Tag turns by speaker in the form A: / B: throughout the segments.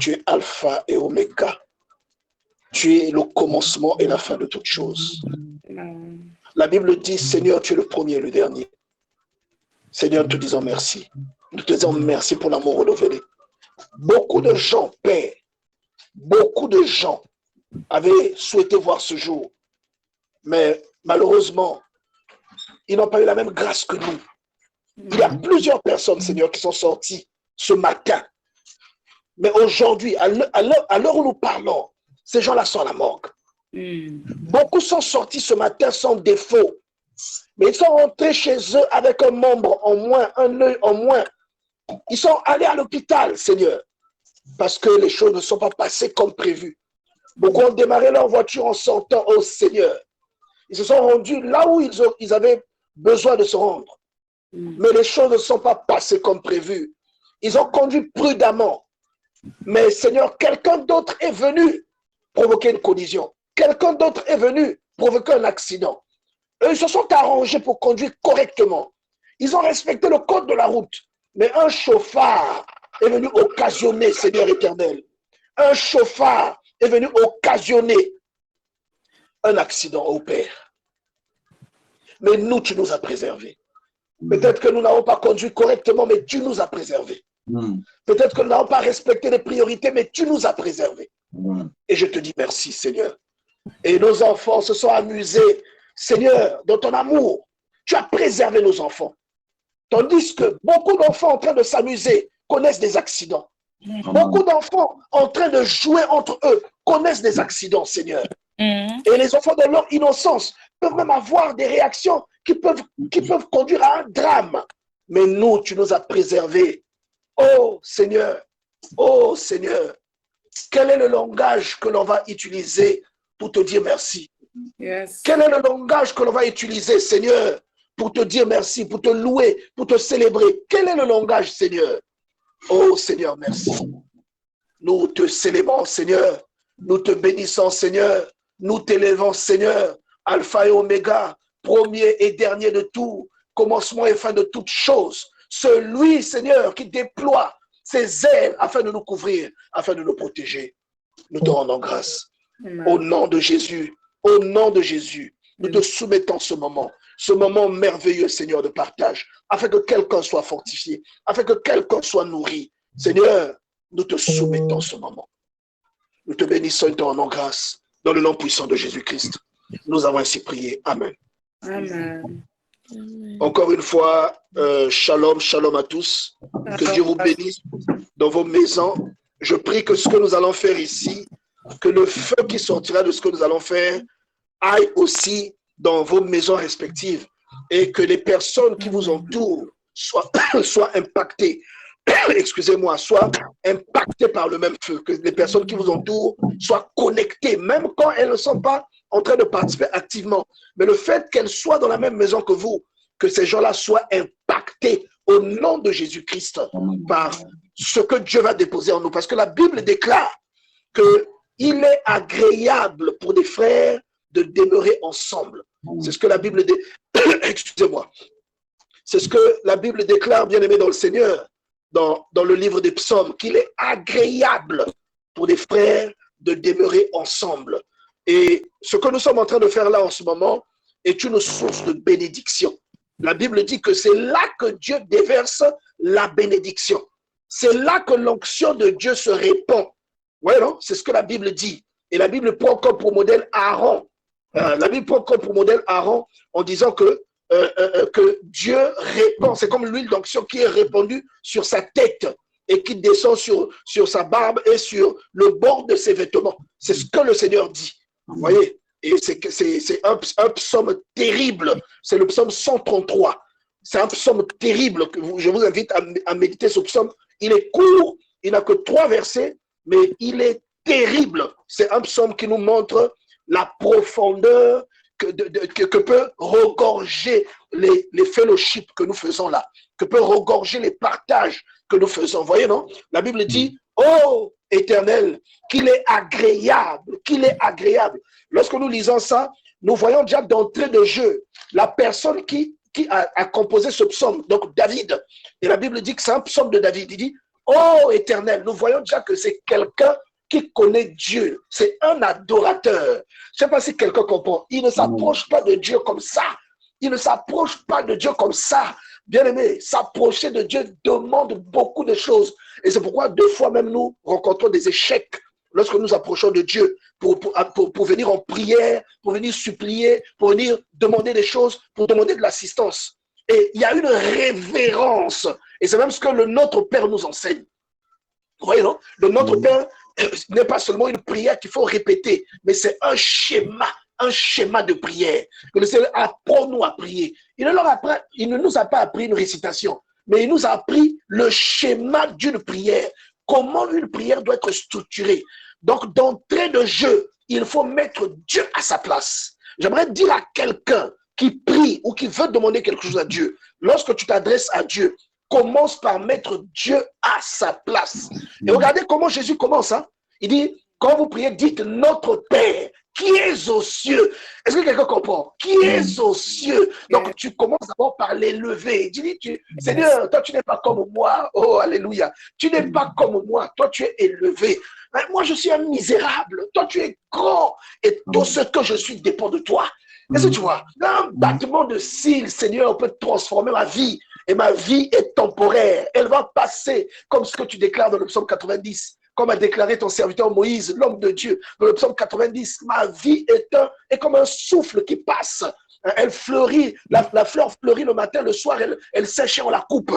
A: tu es Alpha et Oméga. Tu es le commencement et la fin de toutes choses. La Bible dit, Seigneur, tu es le premier et le dernier. Seigneur, nous te disons merci. Nous te disons merci pour l'amour renouvelé. Beaucoup de gens, Père, beaucoup de gens avaient souhaité voir ce jour. Mais malheureusement, ils n'ont pas eu la même grâce que nous. Il y a plusieurs personnes, Seigneur, qui sont sorties ce matin. Mais aujourd'hui, à l'heure où nous parlons, ces gens-là sont à la morgue. Beaucoup sont sortis ce matin sans défaut. Mais ils sont rentrés chez eux avec un membre en moins, un œil en moins. Ils sont allés à l'hôpital, Seigneur, parce que les choses ne sont pas passées comme prévu. Beaucoup ont démarré leur voiture en sortant au Seigneur. Ils se sont rendus là où ils avaient besoin de se rendre. Mais les choses ne sont pas passées comme prévu. Ils ont conduit prudemment. Mais Seigneur, quelqu'un d'autre est venu provoquer une collision. Quelqu'un d'autre est venu provoquer un accident. Eux, ils se sont arrangés pour conduire correctement. Ils ont respecté le code de la route. Mais un chauffard est venu occasionner, Seigneur éternel. Un chauffard est venu occasionner un accident au Père. Mais nous, tu nous as préservés. Peut-être que nous n'avons pas conduit correctement, mais tu nous as préservés. Peut-être que nous n'avons pas respecté les priorités, mais tu nous as préservés. Et je te dis merci, Seigneur. Et nos enfants se sont amusés, Seigneur, dans ton amour. Tu as préservé nos enfants. Tandis que beaucoup d'enfants en train de s'amuser connaissent des accidents. Beaucoup d'enfants en train de jouer entre eux connaissent des accidents, Seigneur. Et les enfants, dans leur innocence, peuvent même avoir des réactions qui peuvent conduire à un drame. Mais nous, tu nous as préservés. Oh Seigneur, quel est le langage que l'on va utiliser pour te dire merci? Quel est le langage que l'on va utiliser, Seigneur, pour te dire merci, pour te louer, pour te célébrer? Quel est le langage, Seigneur? Oh Seigneur, merci. Nous te célébrons, Seigneur. Nous te bénissons, Seigneur. Nous t'élevons, Seigneur. Alpha et Oméga, premier et dernier de tout, commencement et fin de toutes choses. Celui, Seigneur, qui déploie ses ailes afin de nous couvrir, afin de nous protéger. Nous te rendons grâce. Au nom de Jésus, nous te soumettons ce moment merveilleux, Seigneur, de partage, afin que quelqu'un soit fortifié, afin que quelqu'un soit nourri. Seigneur, nous te soumettons ce moment. Nous te bénissons et te rendons grâce. Dans le nom puissant de Jésus-Christ, nous avons ainsi prié. Amen.
B: Amen.
A: Encore une fois, shalom, shalom à tous. Que Dieu vous bénisse dans vos maisons. Je prie que ce que nous allons faire ici, que le feu qui sortira de ce que nous allons faire aille aussi dans vos maisons respectives et que les personnes qui vous entourent soient impactées. Excusez-moi, soient impactées par le même feu, que les personnes qui vous entourent soient connectées, même quand elles ne sont pas en train de participer activement. Mais le fait qu'elles soient dans la même maison que vous, que ces gens-là soient impactés au nom de Jésus-Christ par ce que Dieu va déposer en nous. Parce que la Bible déclare qu'il est agréable pour des frères de demeurer ensemble. C'est ce que la Bible dit. Excusez-moi. C'est ce que la Bible déclare, bien aimé dans le Seigneur, dans le livre des psaumes, qu'il est agréable pour des frères de demeurer ensemble. Et ce que nous sommes en train de faire là en ce moment est une source de bénédiction. La Bible dit que c'est là que Dieu déverse la bénédiction. C'est là que l'onction de Dieu se répand. Oui, non? C'est ce que la Bible dit. Et la Bible prend comme pour modèle Aaron. La Bible prend comme pour modèle Aaron en disant que Dieu répand. C'est comme l'huile d'onction qui est répandue sur sa tête et qui descend sur sa barbe et sur le bord de ses vêtements. C'est ce que le Seigneur dit. Vous voyez? Et c'est un psaume terrible. C'est le psaume 133. C'est un psaume terrible. Je vous invite à méditer ce psaume. Il est court, il n'a que 3 versets, mais il est terrible. C'est un psaume qui nous montre la profondeur que peut regorger les fellowships que nous faisons là, que peut regorger les partages que nous faisons. Vous voyez, non? La Bible dit, oh Éternel, qu'il est agréable, qu'il est agréable. Lorsque nous lisons ça, nous voyons déjà d'entrée de jeu la personne qui a composé ce psaume, donc David. Et la Bible dit que c'est un psaume de David. Il dit, Oh Éternel, nous voyons déjà que c'est quelqu'un qui connaît Dieu. C'est un adorateur. Je ne sais pas si quelqu'un comprend. Il ne s'approche pas de Dieu comme ça. Il ne s'approche pas de Dieu comme ça. Bien-aimé, s'approcher de Dieu demande beaucoup de choses. Et c'est pourquoi deux fois même nous rencontrons des échecs lorsque nous approchons de Dieu pour venir en prière, pour venir supplier, pour venir demander des choses, pour demander de l'assistance. Et il y a une révérence. Et c'est même ce que le Notre Père nous enseigne. Vous voyez, non? Le Notre Père n'est pas seulement une prière qu'il faut répéter, mais c'est un schéma de prière. Que le Seigneur apprend-nous à prier. Il ne nous a pas appris une récitation, mais il nous a appris le schéma d'une prière. Comment une prière doit être structurée. Donc, d'entrée de jeu, il faut mettre Dieu à sa place. J'aimerais dire à quelqu'un qui prie ou qui veut demander quelque chose à Dieu, lorsque tu t'adresses à Dieu, commence par mettre Dieu à sa place. Et regardez comment Jésus commence. Hein? Il dit, quand vous priez, dites notre Père qui est aux cieux. Est-ce que quelqu'un comprend? Qui est aux cieux? Donc tu commences d'abord par l'élever. Dis, Seigneur, toi tu n'es pas comme moi. Oh, alléluia. Tu n'es pas comme moi. Toi tu es élevé. Moi je suis un misérable. Toi tu es grand. Et tout ce que je suis dépend de toi. Est-ce que tu vois? Un battement de cils, Seigneur, peut transformer ma vie. Et ma vie est temporaire. Elle va passer comme ce que tu déclares dans le psaume 90. Comme a déclaré ton serviteur Moïse, l'homme de Dieu, dans le psaume 90. Ma vie est comme un souffle qui passe. Elle fleurit, la fleur fleurit le matin, le soir, elle sèche et on la coupe.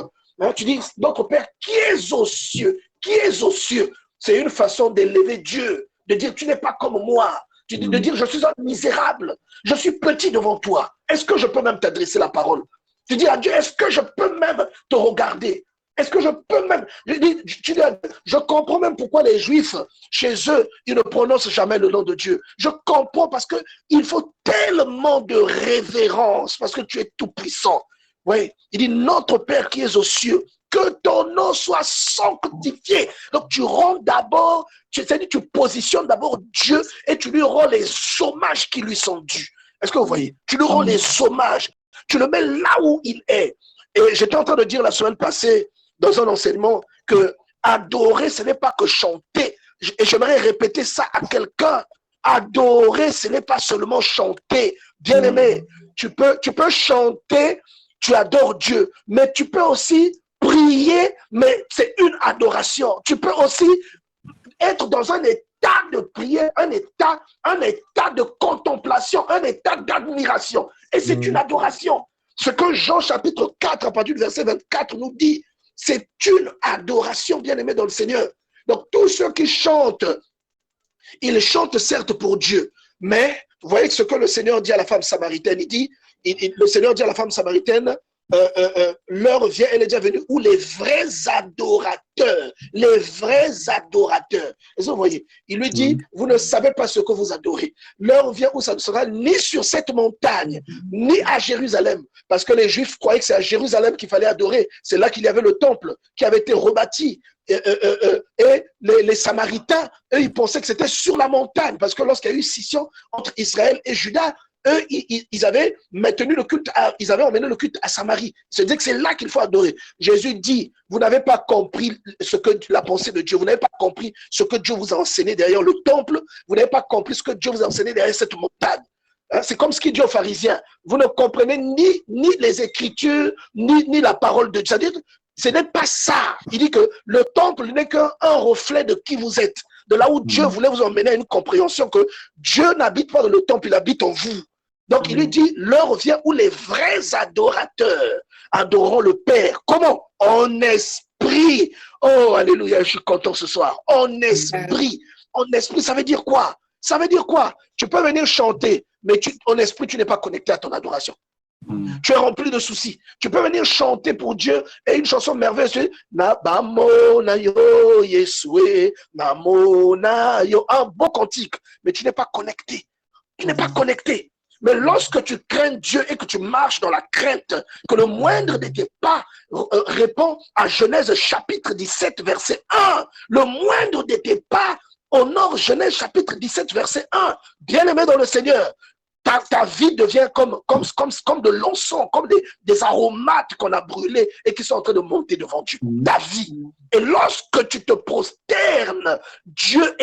A: Tu dis, notre Père, qui est aux cieux? Qui est aux cieux? C'est une façon d'élever Dieu, de dire, tu n'es pas comme moi. De dire, je suis un misérable. Je suis petit devant toi. Est-ce que je peux même t'adresser la parole? Tu dis à Dieu, est-ce que je peux même te regarder? Est-ce que je peux même... Je comprends même pourquoi les Juifs, chez eux, ils ne prononcent jamais le nom de Dieu. Je comprends parce qu'il faut tellement de révérence, parce que tu es tout puissant. Oui, il dit, notre Père qui est aux cieux, que ton nom soit sanctifié. Donc tu rends d'abord, c'est-à-dire tu positionnes d'abord Dieu et tu lui rends les hommages qui lui sont dus. Est-ce que vous voyez? Tu lui rends les hommages. Tu le mets là où il est. Et j'étais en train de dire la semaine passée, dans un enseignement, que adorer, ce n'est pas que chanter. Et j'aimerais répéter ça à quelqu'un. Adorer, ce n'est pas seulement chanter. Bien-aimé, tu peux chanter, tu adores Dieu, mais tu peux aussi prier, mais c'est une adoration. Tu peux aussi être dans un état de prière, un état de contemplation, un état d'admiration. Et c'est une adoration. Ce que Jean chapitre 4, à partir du verset 24, nous dit, c'est une adoration, bien-aimée dans le Seigneur. Donc, tous ceux qui chantent, ils chantent certes pour Dieu, mais vous voyez ce que le Seigneur dit à la femme samaritaine. Il dit, le Seigneur dit à la femme samaritaine, l'heure vient, elle est déjà venue, où les vrais adorateurs, est-ce que vous voyez? Il lui dit, vous ne savez pas ce que vous adorez. L'heure vient où ça ne sera ni sur cette montagne, ni à Jérusalem, parce que les Juifs croyaient que c'est à Jérusalem qu'il fallait adorer. C'est là qu'il y avait le temple qui avait été rebâti. Et les Samaritains, eux, ils pensaient que c'était sur la montagne, parce que lorsqu'il y a eu scission entre Israël et Juda, eux, ils avaient maintenu le culte, ils avaient emmené le culte à Samarie. C'est-à-dire que c'est là qu'il faut adorer. Jésus dit, vous n'avez pas compris la pensée de Dieu, vous n'avez pas compris ce que Dieu vous a enseigné derrière le temple, vous n'avez pas compris ce que Dieu vous a enseigné derrière cette montagne. C'est comme ce qu'il dit aux pharisiens, vous ne comprenez ni les Écritures, ni la parole de Dieu. C'est-à-dire, ce n'est pas ça. Il dit que le temple n'est qu'un reflet de qui vous êtes. De là où Dieu voulait vous emmener à une compréhension que Dieu n'habite pas dans le temple, il habite en vous. Donc il lui dit, l'heure vient où les vrais adorateurs adoreront le Père. Comment? En esprit. Oh, alléluia, je suis content ce soir. En esprit. En esprit, ça veut dire quoi? Ça veut dire quoi? Tu peux venir chanter, mais en esprit, tu n'es pas connecté à ton adoration. Tu es rempli de soucis. Tu peux venir chanter pour Dieu et une chanson merveilleuse. Nabamo na yo yesue, namo na yo. Un beau cantique, mais tu n'es pas connecté. Tu n'es pas connecté. Mais lorsque tu crains Dieu et que tu marches dans la crainte, que le moindre de tes pas répond à Genèse chapitre 17, verset 1. Le moindre de tes pas honore Genèse chapitre 17, verset 1. Bien-aimé dans le Seigneur, ta vie devient comme de l'encens, comme des aromates qu'on a brûlés et qui sont en train de monter devant Dieu. Ta vie. Et lorsque tu te prosternes, Dieu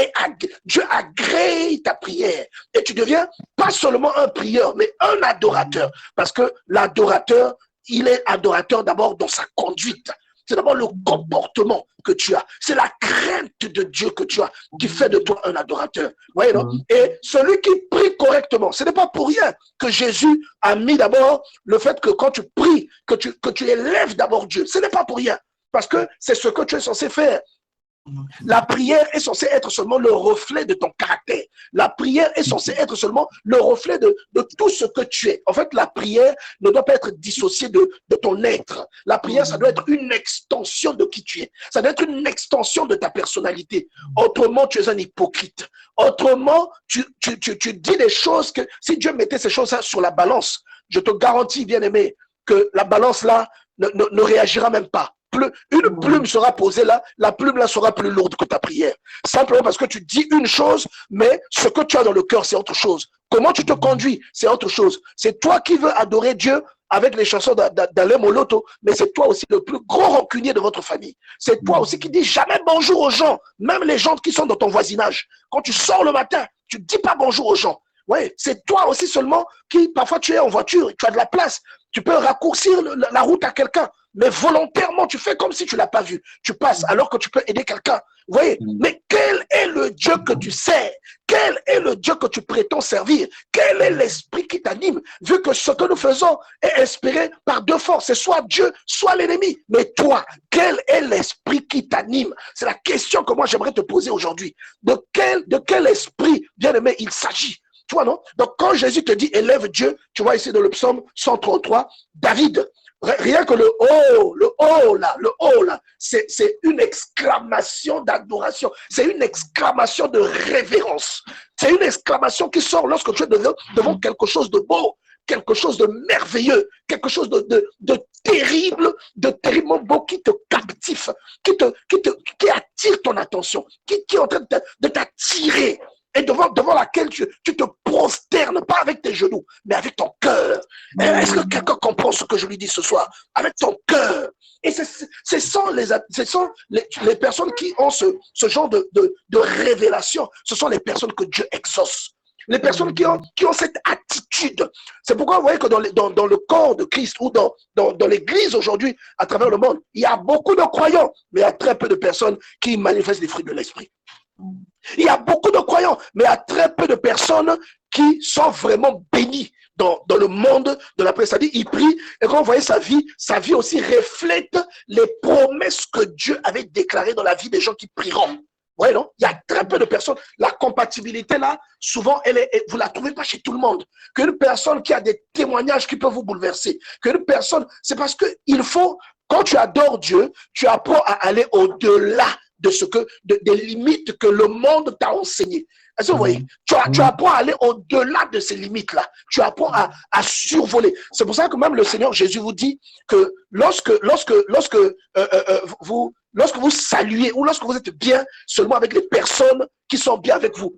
A: agrée ta prière. Et tu deviens pas seulement un prieur, mais un adorateur. Parce que l'adorateur, il est adorateur d'abord dans sa conduite. C'est d'abord le comportement que tu as. C'est la crainte de Dieu que tu as qui fait de toi un adorateur. Voyez, non? Et celui qui prie correctement, ce n'est pas pour rien que Jésus a mis d'abord le fait que quand tu pries, que tu élèves d'abord Dieu. Ce n'est pas pour rien. Parce que c'est ce que tu es censé faire. La prière est censée être seulement le reflet de ton caractère. La prière est censée être seulement le reflet de tout ce que tu es. En fait, la prière ne doit pas être dissociée de ton être. La prière, ça doit être une extension de qui tu es. Ça doit être une extension de ta personnalité. Autrement, tu es un hypocrite. Autrement, tu dis des choses que si Dieu mettait ces choses sur la balance, je te garantis, bien-aimé, que la balance là ne réagira même pas. Une plume sera posée là, la plume là sera plus lourde que ta prière. Simplement parce que tu dis une chose, mais ce que tu as dans le cœur, c'est autre chose. Comment tu te conduis, c'est autre chose. C'est toi qui veux adorer Dieu avec les chansons d'Alain Moloto, mais c'est toi aussi le plus gros rancunier de votre famille. C'est toi aussi qui dis jamais bonjour aux gens, même les gens qui sont dans ton voisinage. Quand tu sors le matin, tu ne dis pas bonjour aux gens. Ouais, c'est toi aussi seulement qui, parfois tu es en voiture, tu as de la place, tu peux raccourcir la route à quelqu'un, mais volontairement tu fais comme si tu ne l'as pas vu. Tu passes alors que tu peux aider quelqu'un. Vous voyez, mais quel est le Dieu que tu sers? Quel est le Dieu que tu prétends servir? Quel est l'esprit qui t'anime? Vu que ce que nous faisons est inspiré par deux forces, c'est soit Dieu, soit l'ennemi. Mais toi, quel est l'esprit qui t'anime? C'est la question que moi j'aimerais te poser aujourd'hui. De quel esprit, bien-aimé, il s'agit? Tu vois, non? Donc, quand Jésus te dit élève Dieu, tu vois ici dans le psaume 133, David, rien que le oh là, c'est une exclamation d'adoration, c'est une exclamation de révérence, c'est une exclamation qui sort lorsque tu es devant quelque chose de beau, quelque chose de merveilleux, quelque chose de terrible, de terriblement beau qui te captive, qui attire ton attention, qui est en train de t'attirer. Et devant laquelle tu te prosternes, pas avec tes genoux, mais avec ton cœur. Est-ce que quelqu'un comprend ce que je lui dis ce soir? Avec ton cœur. Et ce sont les personnes qui ont ce genre de révélation. Ce sont les personnes que Dieu exauce. Les personnes qui ont cette attitude. C'est pourquoi vous voyez que dans le corps de Christ ou dans l'église aujourd'hui, à travers le monde, il y a beaucoup de croyants, mais il y a très peu de personnes qui manifestent les fruits de l'esprit. Il y a beaucoup de croyants, mais il y a très peu de personnes qui sont vraiment bénies dans le monde de la prière. C'est-à-dire, il prie, et quand vous voyez sa vie aussi reflète les promesses que Dieu avait déclarées dans la vie des gens qui prieront. Oui, non? Il y a très peu de personnes. La compatibilité, là, souvent, vous ne la trouvez pas chez tout le monde. Qu'une personne qui a des témoignages qui peuvent vous bouleverser, qu'une personne, c'est parce qu'il faut, quand tu adores Dieu, tu apprends à aller au-delà des limites que le monde t'a enseigné. Est-ce que vous voyez? Tu apprends à aller au-delà de ces limites-là. Tu apprends à survoler. C'est pour ça que même le Seigneur Jésus vous dit que lorsque vous saluez ou lorsque vous êtes bien seulement avec les personnes qui sont bien avec vous,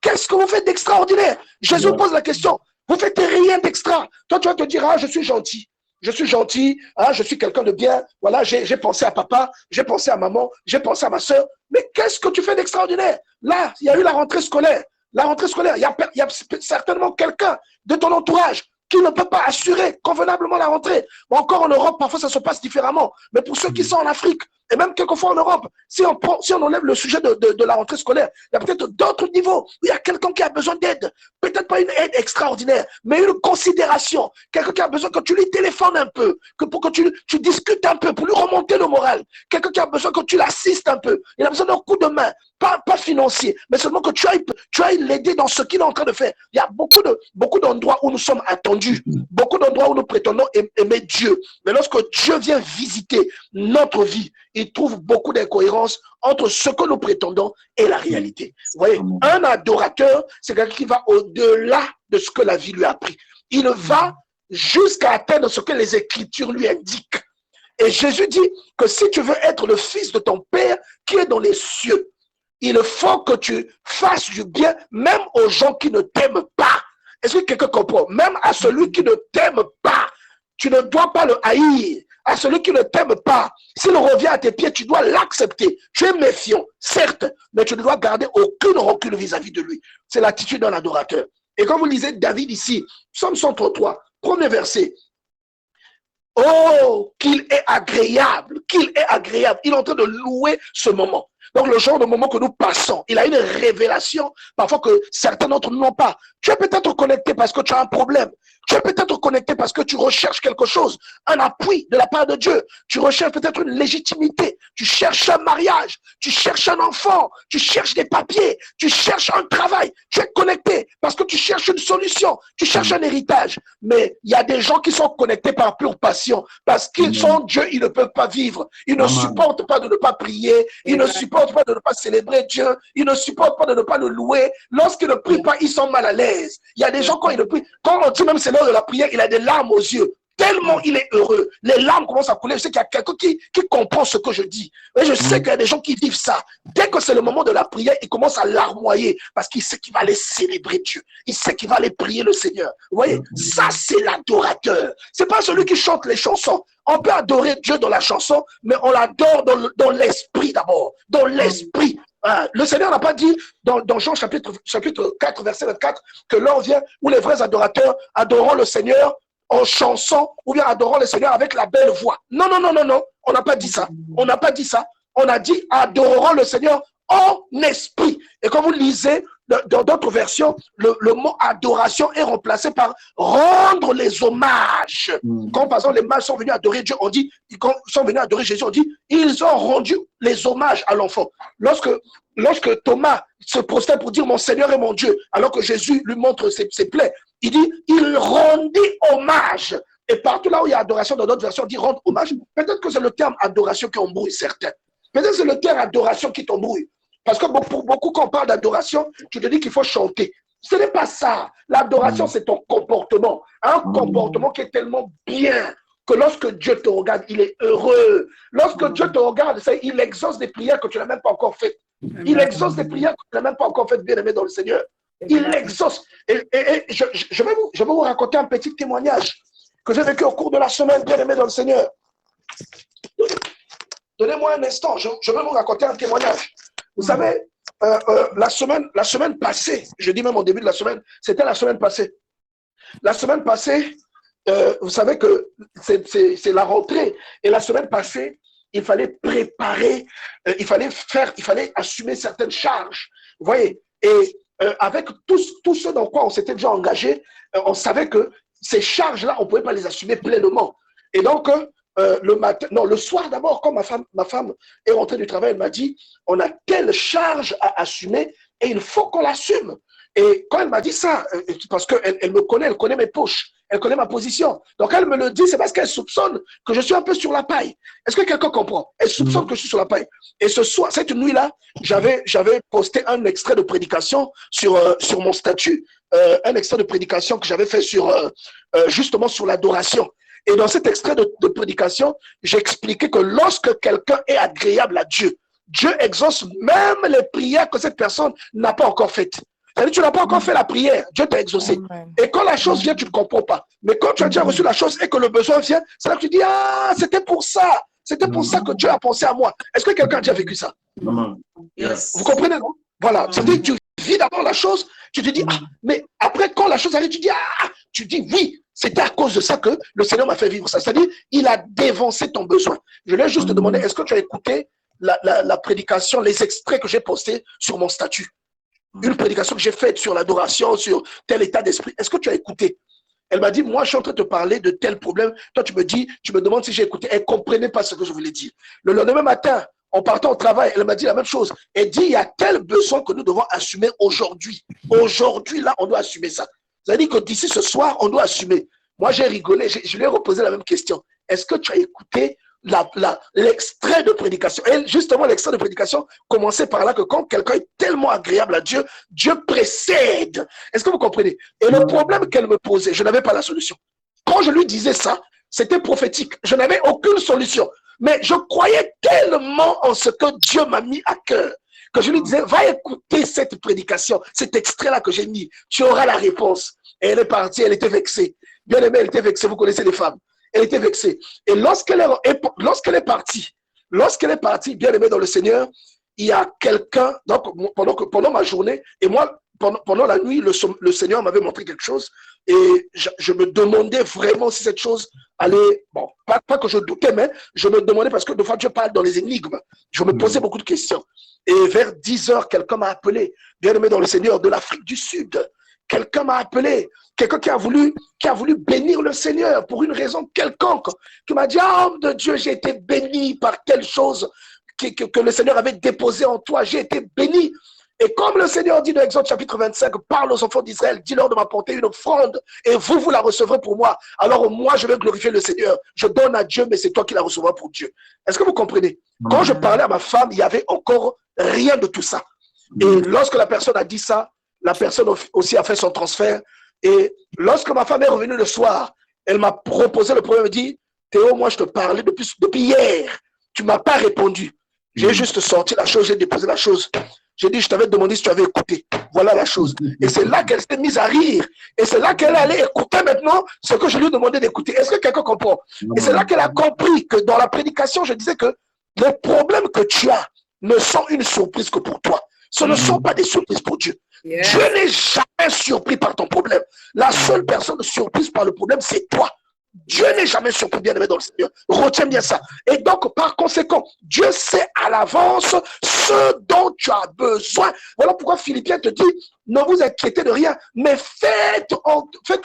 A: qu'est-ce que vous faites d'extraordinaire? Jésus pose la question. Vous faites rien d'extra. Toi, tu vas te dire, ah, je suis gentil. Je suis gentil, hein, je suis quelqu'un de bien, voilà, j'ai pensé à papa, j'ai pensé à maman, j'ai pensé à ma soeur. Mais qu'est-ce que tu fais d'extraordinaire? Là, il y a eu la rentrée scolaire. La rentrée scolaire, il y a certainement quelqu'un de ton entourage qui ne peut pas assurer convenablement la rentrée. Ou encore en Europe, parfois ça se passe différemment. Mais pour ceux qui sont en Afrique, et même quelquefois en Europe, si on enlève le sujet de la rentrée scolaire, il y a peut-être d'autres niveaux où il y a quelqu'un qui a besoin d'aide. Peut-être pas une aide extraordinaire, mais une considération. Quelqu'un qui a besoin que tu lui téléphones un peu, pour que tu discutes un peu, pour lui remonter le moral. Quelqu'un qui a besoin que tu l'assistes un peu. Il a besoin d'un coup de main, pas financier, mais seulement que tu ailles l'aider dans ce qu'il est en train de faire. Il y a beaucoup d'endroits où nous sommes attendus, beaucoup d'endroits où nous prétendons aimer Dieu. Mais lorsque Dieu vient visiter notre vie, il trouve beaucoup d'incohérences entre ce que nous prétendons et la réalité. Vous voyez, un adorateur, c'est quelqu'un qui va au-delà de ce que la vie lui a appris. Il va jusqu'à atteindre ce que les Écritures lui indiquent. Et Jésus dit que si tu veux être le fils de ton Père qui est dans les cieux, il faut que tu fasses du bien même aux gens qui ne t'aiment pas. Est-ce que quelqu'un comprend? Même à celui qui ne t'aime pas, tu ne dois pas le haïr. À celui qui ne t'aime pas, s'il revient à tes pieds, tu dois l'accepter. Tu es méfiant, certes, mais tu ne dois garder aucune rancune vis-à-vis de lui. C'est l'attitude d'un adorateur. Et comme vous lisez David ici, Psaume 133, premier verset. Oh, qu'il est agréable, qu'il est agréable. Il est en train de louer ce moment. Donc, le genre de moment que nous passons, il a une révélation, parfois que certains d'entre nous n'ont pas. Tu es peut-être connecté parce que tu as un problème. Tu es peut-être connecté parce que tu recherches quelque chose, un appui de la part de Dieu. Tu recherches peut-être une légitimité. Tu cherches un mariage. Tu cherches un enfant. Tu cherches des papiers. Tu cherches un travail. Tu es connecté parce que tu cherches une solution. Tu cherches un héritage. Mais il y a des gens qui sont connectés par pure passion. Parce qu'ils sont Dieu, ils ne peuvent pas vivre. Ils ne supportent pas de ne pas prier. Ils ne supportent pas de ne pas célébrer Dieu. Ils ne supportent pas de ne pas le louer. Lorsqu'ils ne prient pas, ils sont mal à l'aise. Il y a des gens, quand ils ne prient, quand on dit même c'est l'heure de la prière, il a des larmes aux yeux. Tellement il est heureux. Les larmes commencent à couler. Je sais qu'il y a quelqu'un qui comprend ce que je dis. Et je sais qu'il y a des gens qui vivent ça. Dès que c'est le moment de la prière, il commence à larmoyer parce qu'il sait qu'il va aller célébrer Dieu. Il sait qu'il va aller prier le Seigneur. Vous voyez, ça c'est l'adorateur. C'est pas celui qui chante les chansons. On peut adorer Dieu dans la chanson, mais on l'adore dans l'esprit d'abord. Dans l'esprit. Le Seigneur n'a pas dit dans Jean chapitre 4, verset 24, que l'heure vient où les vrais adorateurs adoreront le Seigneur en chanson ou bien adoreront le Seigneur avec la belle voix. Non, non, non, non, non. On n'a pas dit ça. On n'a pas dit ça. On a dit adoreront le Seigneur en esprit. Et quand vous lisez dans d'autres versions, le mot adoration est remplacé par rendre les hommages. Quand par exemple les mages sont venus adorer Dieu, on dit, quand ils sont venus adorer Jésus, on dit, ils ont rendu les hommages à l'enfant. Lorsque Thomas se prosterne pour dire mon Seigneur et mon Dieu, alors que Jésus lui montre ses plaies, il dit, il rendit hommage. Et partout là où il y a adoration, dans d'autres versions, on dit rendre hommage. Peut-être que c'est le terme adoration qui embrouille certains. Peut-être que c'est le terme adoration qui t'embrouille. Parce que pour beaucoup, quand on parle d'adoration, tu te dis qu'il faut chanter. Ce n'est pas ça. L'adoration, c'est ton comportement. Un comportement qui est tellement bien que lorsque Dieu te regarde, il est heureux. Lorsque Dieu te regarde, il exauce des prières que tu n'as même pas encore faites. Il exauce des prières que tu n'as même pas encore faites, bien aimé dans le Seigneur. Il exauce. Et je vais vous raconter un petit témoignage que j'ai vécu au cours de la semaine, bien aimé dans le Seigneur. Donnez-moi un instant, je vais vous raconter un témoignage. Vous savez, la semaine passée, je dis même au début de la semaine, c'était la semaine passée. La semaine passée, vous savez que c'est la rentrée. Et la semaine passée, il fallait préparer, il fallait assumer certaines charges. Vous voyez, et avec tout ce dans quoi on s'était déjà engagé, on savait que ces charges-là, on ne pouvait pas les assumer pleinement. Et donc, le soir d'abord, quand ma femme est rentrée du travail, elle m'a dit, on a telle charge à assumer et il faut qu'on l'assume. Et quand elle m'a dit ça, parce qu'elle me connaît, elle connaît mes poches, elle connaît ma position. Donc elle me le dit, c'est parce qu'elle soupçonne que je suis un peu sur la paille. Est-ce que quelqu'un comprend? Elle soupçonne que je suis sur la paille. Et ce soir, cette nuit-là, j'avais posté un extrait de prédication sur mon statut, un extrait de prédication que j'avais fait justement sur l'adoration. Et dans cet extrait de prédication, j'expliquais que lorsque quelqu'un est agréable à Dieu, Dieu exauce même les prières que cette personne n'a pas encore faites. C'est-à-dire, tu n'as pas encore fait la prière, Dieu t'a exaucé. Et quand la chose vient, tu ne comprends pas. Mais quand tu as déjà reçu la chose et que le besoin vient, c'est là que tu dis, ah, c'était pour ça. C'était pour ça que Dieu a pensé à moi. Est-ce que quelqu'un a déjà vécu ça? Yes. Vous comprenez, non? Voilà. C'est-à-dire que tu vis d'abord la chose, tu te dis, ah, mais après, quand la chose arrive, tu dis, ah, tu dis oui. C'était à cause de ça que le Seigneur m'a fait vivre ça. C'est-à-dire, il a dévancé ton besoin. Je lui ai juste demandé, est-ce que tu as écouté la prédication, les extraits que j'ai postés sur mon statut? Une prédication que j'ai faite sur l'adoration, sur tel état d'esprit. Est-ce que tu as écouté? Elle m'a dit, moi, je suis en train de te parler de tel problème. Toi, tu me demandes si j'ai écouté. Elle ne comprenait pas ce que je voulais dire. Le lendemain matin, en partant au travail, elle m'a dit la même chose. Elle dit, il y a tel besoin que nous devons assumer aujourd'hui. Aujourd'hui, là, on doit assumer ça. Ça veut dire que d'ici ce soir, on doit assumer. Moi, j'ai rigolé. Je lui ai reposé la même question. Est-ce que tu as écouté l'extrait de prédication? Et justement, l'extrait de prédication commençait par là que quand quelqu'un est tellement agréable à Dieu, Dieu précède. Est-ce que vous comprenez? Et le problème qu'elle me posait, je n'avais pas la solution. Quand je lui disais ça, c'était prophétique. Je n'avais aucune solution. Mais je croyais tellement en ce que Dieu m'a mis à cœur que je lui disais, va écouter cette prédication, cet extrait-là que j'ai mis, tu auras la réponse. Et elle est partie, elle était vexée. Bien aimée, elle était vexée, vous connaissez les femmes. Elle était vexée. Et lorsqu'elle est partie, bien aimée dans le Seigneur, il y a quelqu'un, donc pendant ma journée, et moi, pendant la nuit, le Seigneur m'avait montré quelque chose, et je me demandais vraiment si cette chose allait, bon, pas que je doutais, mais je me demandais, parce que des fois Dieu parle dans les énigmes, je me posais beaucoup de questions. Et vers 10 heures, quelqu'un m'a appelé, bien aimé dans le Seigneur, de l'Afrique du Sud. Quelqu'un m'a appelé, quelqu'un qui a voulu bénir le Seigneur pour une raison quelconque, qui m'a dit, ah, homme de Dieu, j'ai été béni par telle chose que le Seigneur avait déposée en toi, j'ai été béni. Et comme le Seigneur dit dans Exode chapitre 25, parle aux enfants d'Israël, dis-leur de m'apporter une offrande et vous la recevrez pour moi. Alors moi, je vais glorifier le Seigneur. Je donne à Dieu, mais c'est toi qui la recevras pour Dieu. Est-ce que vous comprenez? Quand je parlais à ma femme, il n'y avait encore rien de tout ça. Et lorsque la personne a dit ça, la personne aussi a fait son transfert. Et lorsque ma femme est revenue le soir, elle m'a proposé le problème. Elle me dit, Théo, moi je te parlais depuis hier. Tu ne m'as pas répondu. J'ai juste sorti la chose, j'ai déposé la chose. J'ai dit, je t'avais demandé si tu avais écouté. Voilà la chose. Et c'est là qu'elle s'est mise à rire. Et c'est là qu'elle allait écouter maintenant ce que je lui demandais d'écouter. Est-ce que quelqu'un comprend? Et c'est là qu'elle a compris que dans la prédication, je disais que les problèmes que tu as ne sont une surprise que pour toi. Ce ne sont pas des surprises pour Dieu. Yes. Dieu n'est jamais surpris par ton problème. La seule personne surprise par le problème, c'est toi. Dieu n'est jamais surpris, bien aimé dans le Seigneur. Retiens bien ça. Et donc, par conséquent, Dieu sait à l'avance ce dont tu as besoin. Voilà pourquoi Philippiens te dit, ne vous inquiétez de rien, mais faites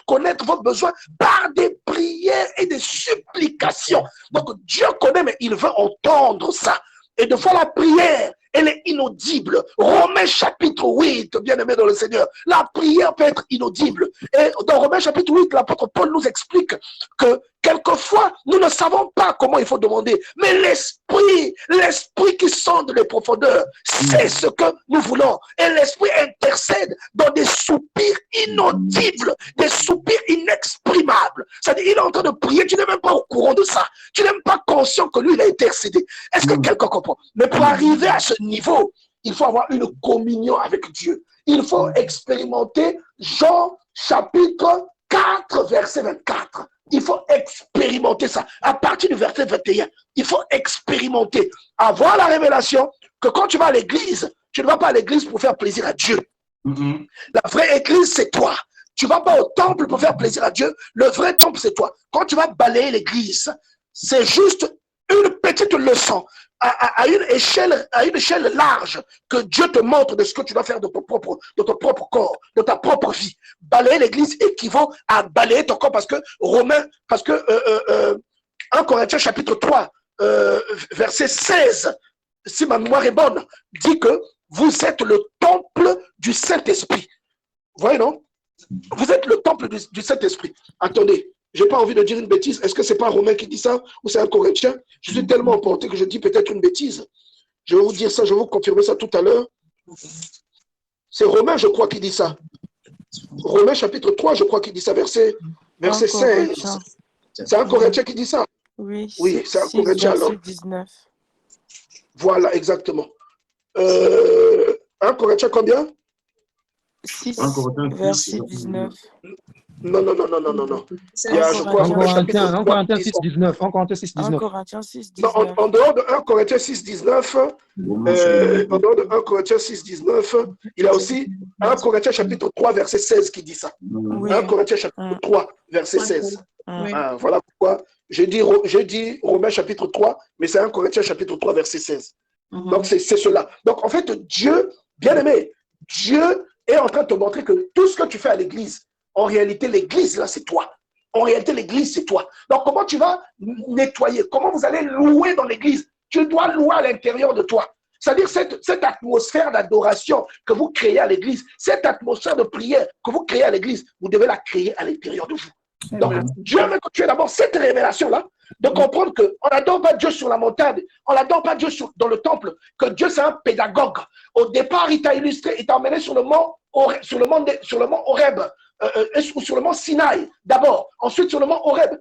A: connaître votre besoin par des prières et des supplications. Donc, Dieu connaît, mais il veut entendre ça. Et de fois la prière, elle est inaudible. Romains chapitre 8, bien aimé dans le Seigneur, la prière peut être inaudible. Et dans Romains chapitre 8, l'apôtre Paul nous explique que quelquefois, nous ne savons pas comment il faut demander, mais l'esprit qui sonde les profondeurs, c'est ce que nous voulons. Et l'esprit intercède dans des soupirs inaudibles, des soupirs inexprimables. C'est-à-dire, il est en train de prier, tu n'es même pas au courant de ça. Tu n'es même pas conscient que lui, il a intercédé. Est-ce que quelqu'un comprend? Mais pour arriver à ce niveau, il faut avoir une communion avec Dieu. Il faut expérimenter Jean chapitre 4, verset 24. Il faut expérimenter ça. À partir du verset 21, il faut expérimenter, avoir la révélation que quand tu vas à l'église, tu ne vas pas à l'église pour faire plaisir à Dieu. La vraie église, c'est toi. Tu ne vas pas au temple pour faire plaisir à Dieu. Le vrai temple, c'est toi. Quand tu vas balayer l'église, c'est juste une petite leçon à une échelle large que Dieu te montre de ce que tu dois faire de ton propre corps, de ta propre vie. Balayer l'église équivaut à balayer ton corps parce que 1 Corinthiens chapitre 3, verset 16, si ma mémoire est bonne, dit que vous êtes le temple du Saint-Esprit. Vous voyez, non? Vous êtes le temple du Saint-Esprit. Attendez. Je n'ai pas envie de dire une bêtise. Est-ce que ce n'est pas un Romain qui dit ça ou c'est un Corinthien? Je suis tellement emporté que je dis peut-être une bêtise. Je vais vous dire ça, je vais vous confirmer ça tout à l'heure. C'est Romain, je crois, qui dit ça. Romain chapitre 3, je crois qu'il dit ça, verset 16. C'est un Corinthien qui dit ça? Oui, c'est un Corinthien alors. 19. Voilà, exactement. 1 Corinthien combien?
B: 6, verset 19.
A: Non. Il y a, je crois,
C: 1 Corinthiens 6, 19. 1 Corinthiens 6, 19.
B: 1 Corinthiens 6, 19.
A: Non, en dehors de 1 Corinthiens 6, 19, en dehors de 1 Corinthiens 6, 19, il y a aussi 1 Corinthiens chapitre 3, verset 16 qui dit ça. Oui. 1 Corinthiens chapitre 3, verset 16. Oui. Voilà pourquoi j'ai dit Romains chapitre 3, mais c'est 1 Corinthiens chapitre 3, verset 16. Donc, c'est cela. Donc, en fait, Dieu, bien aimé, Dieu est en train de te montrer que tout ce que tu fais à l'église, en réalité, l'église, là, c'est toi. En réalité, l'église, c'est toi. Donc, comment tu vas nettoyer? Comment vous allez louer dans l'église? Tu dois louer à l'intérieur de toi. C'est-à-dire cette atmosphère d'adoration que vous créez à l'église, cette atmosphère de prière que vous créez à l'église, vous devez la créer à l'intérieur de vous. Donc, Dieu veut que tu aies d'abord cette révélation-là, de comprendre qu'on n'adore pas Dieu sur la montagne, on n'adore pas Dieu dans le temple, que Dieu, c'est un pédagogue. Au départ, il t'a illustré, il t'a emmené sur le mont Horeb, ou sur le mont Sinaï, d'abord, ensuite sur le mont Horeb,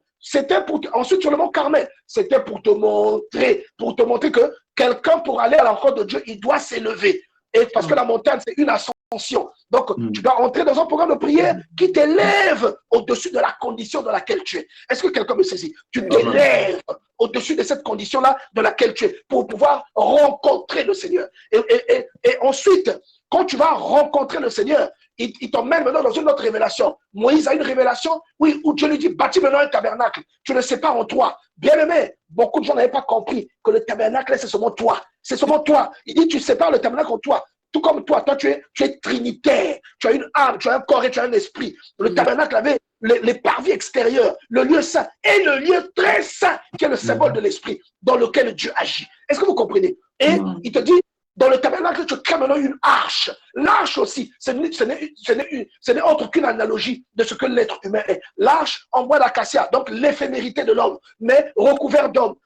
A: ensuite sur le mont Carmel, c'était pour te montrer que quelqu'un pour aller à l'encontre de Dieu, il doit s'élever. Et parce que la montagne, c'est une ascension. Donc, tu dois entrer dans un programme de prière qui t'élève au-dessus de la condition dans laquelle tu es. Est-ce que quelqu'un me saisit? Tu t'élèves au-dessus de cette condition-là dans laquelle tu es pour pouvoir rencontrer le Seigneur. Et ensuite, quand tu vas rencontrer le Seigneur, il t'emmène maintenant dans une autre révélation. Moïse a une révélation, oui, où Dieu lui dit, bâtis maintenant un tabernacle. Tu ne sais pas en toi. Bien aimé, beaucoup de gens n'avaient pas compris que le tabernacle, c'est seulement toi. C'est seulement toi. Il dit, tu sépares le tabernacle en toi. Tout comme toi, tu es trinitaire. Tu as une âme, tu as un corps et tu as un esprit. Le tabernacle avait les parvis extérieurs, le lieu saint et le lieu très saint, qui est le symbole de l'esprit, dans lequel Dieu agit. Est-ce que vous comprenez? Et il te dit, dans le tabernacle, tu crées maintenant une arche. L'arche aussi, ce n'est autre qu'une analogie de ce que l'être humain est. L'arche en bois d'acacia, donc l'éphémérité de l'homme, mais recouvert d'or,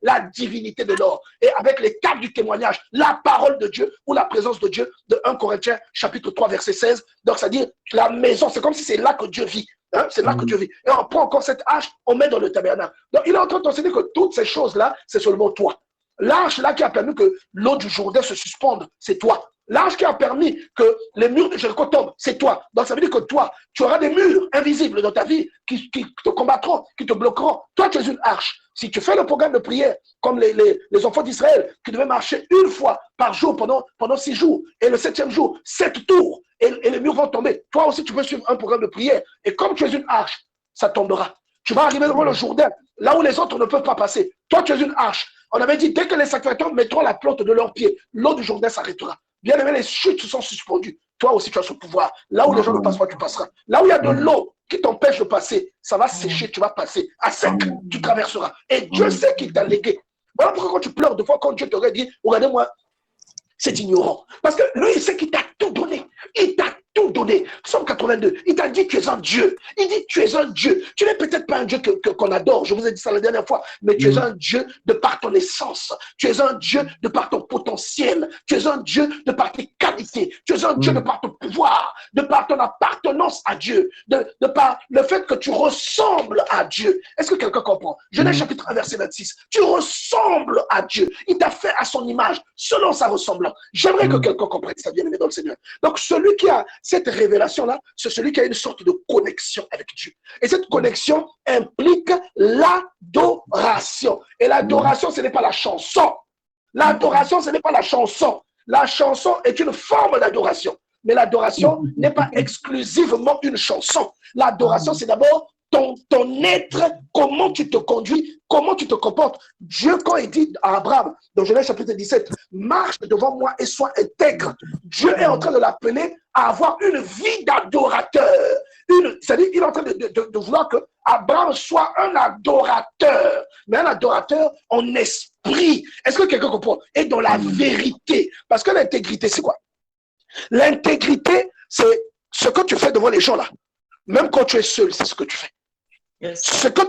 A: la divinité de l'or. Et avec les cartes du témoignage, la parole de Dieu ou la présence de Dieu de 1 Corinthiens chapitre 3 verset 16. Donc c'est-à-dire la maison, c'est comme si c'est là que Dieu vit. Hein, c'est là que Dieu vit. Et on prend encore cette arche, on met dans le tabernacle. Donc il est en train de t'enseigner que toutes ces choses-là, c'est seulement toi. L'arche là qui a permis que l'eau du Jourdain se suspende, c'est toi. L'arche qui a permis que les murs de Jéricho tombent, c'est toi. Donc ça veut dire que toi, tu auras des murs invisibles dans ta vie qui te combattront, qui te bloqueront. Toi, tu es une arche. Si tu fais le programme de prière, comme les enfants d'Israël, qui devaient marcher une fois par jour pendant 6 jours, et le 7e jour, 7 tours, et les murs vont tomber. Toi aussi, tu peux suivre un programme de prière. Et comme tu es une arche, ça tombera. Tu vas arriver devant le Jourdain, là où les autres ne peuvent pas passer. Toi, tu es une arche. On avait dit, dès que les sacrificateurs mettront la plante de leurs pieds, l'eau du Jourdain s'arrêtera. Bien aimé, les chutes sont suspendues. Toi aussi, tu as ce pouvoir. Là où les gens ne passent pas, tu passeras. Là où il y a de l'eau qui t'empêche de passer, ça va sécher, tu vas passer. À sec, tu traverseras. Et Dieu sait qu'il t'a légué. Voilà pourquoi quand tu pleures, deux fois, quand Dieu t'aurait dit, regardez-moi, c'est ignorant. Parce que lui, il sait qu'il t'a tout donné. Il t'a tout donné. Psaume 82, il t'a dit tu es un Dieu. Il dit tu es un Dieu. Tu n'es peut-être pas un Dieu qu'on adore, je vous ai dit ça la dernière fois, mais tu es un Dieu de par ton essence. Tu es un Dieu de par ton potentiel. Tu es un Dieu de par tes qualités. Tu es un Dieu de par ton pouvoir, de par ton appartenance à Dieu, de par le fait que tu ressembles à Dieu. Est-ce que quelqu'un comprend? Genèse chapitre 1, verset 26. Tu ressembles à Dieu. Il t'a fait à son image, selon sa ressemblance. J'aimerais que quelqu'un comprenne ça, bien aimé dans le Seigneur. Donc, celui qui a cette révélation-là, c'est celui qui a une sorte de connexion avec Dieu. Et cette connexion implique l'adoration. Et l'adoration, ce n'est pas la chanson. L'adoration, ce n'est pas la chanson. La chanson est une forme d'adoration. Mais l'adoration n'est pas exclusivement une chanson. L'adoration, c'est d'abord ton être, comment tu te conduis, comment tu te comportes. Dieu, quand il dit à Abraham, dans Genèse chapitre 17, marche devant moi et sois intègre, Dieu est en train de l'appeler à avoir une vie d'adorateur. C'est-à-dire qu'il est en train de vouloir que Abraham soit un adorateur, mais un adorateur en esprit. Est-ce que quelqu'un comprend? Et dans la vérité. Parce que l'intégrité, c'est quoi? L'intégrité, c'est ce que tu fais devant les gens là. Même quand tu es seul, c'est ce que tu fais.
D: Yes.
A: C'est que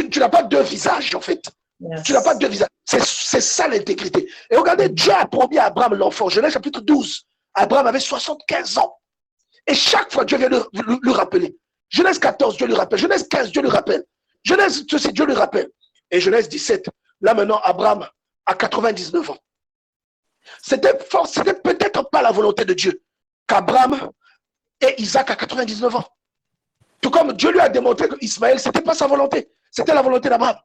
A: tu n'as pas deux visages, en fait.
D: Yes.
A: Tu n'as pas deux visages. C'est ça l'intégrité. Et regardez, Dieu a promis à Abraham l'enfant. Genèse chapitre 12. Abraham avait 75 ans. Et chaque fois, Dieu vient lui rappeler. Genèse 14, Dieu lui rappelle. Genèse 15, Dieu lui rappelle. Genèse, Dieu lui rappelle. Et Genèse 17, là maintenant, Abraham a 99 ans. C'était peut-être pas la volonté de Dieu qu'Abraham ait Isaac à 99 ans. Tout comme Dieu lui a démontré que Ismaël, ce n'était pas sa volonté. C'était la volonté d'Abraham.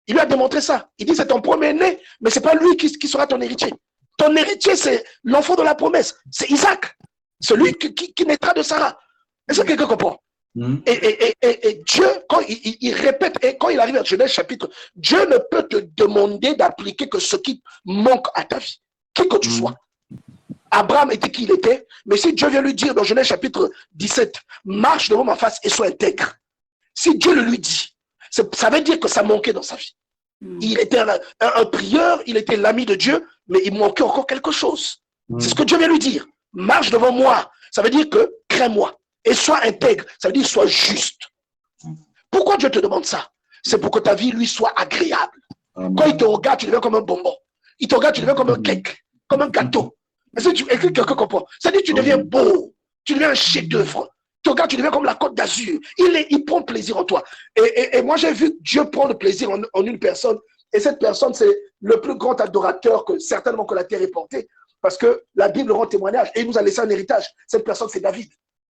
A: Il lui a démontré ça. Il dit, c'est ton premier-né, mais ce n'est pas lui qui sera ton héritier. Ton héritier, c'est l'enfant de la promesse. C'est Isaac. Celui qui naîtra de Sarah. Est-ce que quelqu'un comprend? Et Dieu, quand il répète, et quand il arrive à Genèse chapitre, Dieu ne peut te demander d'appliquer que ce qui manque à ta vie. Qui que tu sois. Abraham était qui il était, mais si Dieu vient lui dire dans Genèse chapitre 17, marche devant ma face et sois intègre. Si Dieu le lui dit, ça veut dire que ça manquait dans sa vie. Il était un prieur, il était l'ami de Dieu, mais il manquait encore quelque chose. C'est ce que Dieu vient lui dire. Marche devant moi, ça veut dire que crée-moi. Et sois intègre, ça veut dire sois juste. Pourquoi Dieu te demande ça? C'est pour que ta vie lui soit agréable. Quand il te regarde, tu deviens comme un bonbon. Il te regarde, tu deviens comme un cake, comme un gâteau. Est-ce que quelqu'un comprend? C'est-à-dire que tu deviens beau, tu deviens un chef-d'œuvre. Tu regardes, tu deviens comme la Côte d'Azur. Il prend plaisir en toi. Et moi, j'ai vu Dieu prendre plaisir en une personne. Et cette personne, c'est le plus grand adorateur que certainement que la terre ait porté. Parce que la Bible rend témoignage et il nous a laissé un héritage. Cette personne, c'est David.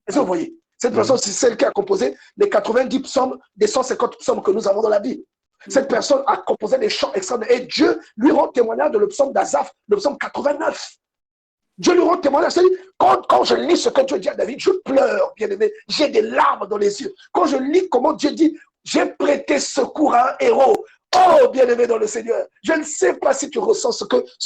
A: Est-ce que vous voyez? Cette personne, c'est celle qui a composé les 90 psaumes des 150 psaumes que nous avons dans la Bible. Cette personne a composé des chants extraordinaires. Et Dieu lui rend témoignage de le psaume d'Asaph, le psaume 89. Dieu lui rend témoignage. C'est-à-dire, quand je lis ce que Dieu dit à David, je pleure, bien aimé. J'ai des larmes dans les yeux. Quand je lis comment Dieu dit, j'ai prêté secours à un héros. Oh, bien aimé dans le Seigneur. Je ne sais pas si tu ressens ce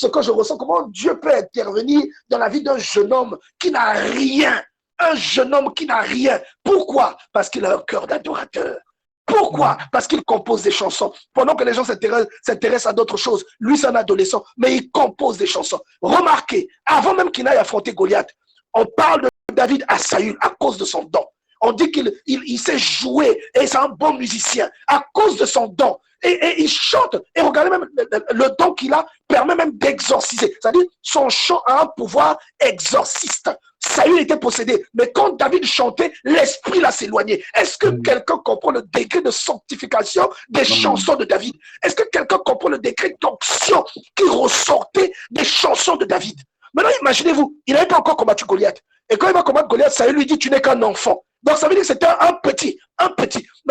A: que je ressens. Comment Dieu peut intervenir dans la vie d'un jeune homme qui n'a rien. Un jeune homme qui n'a rien. Pourquoi? Parce qu'il a un cœur d'adorateur. Pourquoi? Parce qu'il compose des chansons. Pendant que les gens s'intéressent à d'autres choses, lui c'est un adolescent, mais il compose des chansons. Remarquez, avant même qu'il n'aille affronter Goliath, on parle de David à Saül à cause de son don. On dit qu'il sait jouer et c'est un bon musicien à cause de son don. Et il chante. Et regardez même le don qu'il a permet même d'exorciser. C'est-à-dire son chant a un pouvoir exorciste. Saül était possédé. Mais quand David chantait, l'esprit l'a s'éloigné. Est-ce que quelqu'un comprend le degré de sanctification des chansons de David? Est-ce que quelqu'un comprend le degré d'onction qui ressortait des chansons de David? Maintenant, imaginez-vous, il n'avait pas encore combattu Goliath. Et quand il va combattre Goliath, Saül lui dit, tu n'es qu'un enfant. Donc ça veut dire que c'était un petit.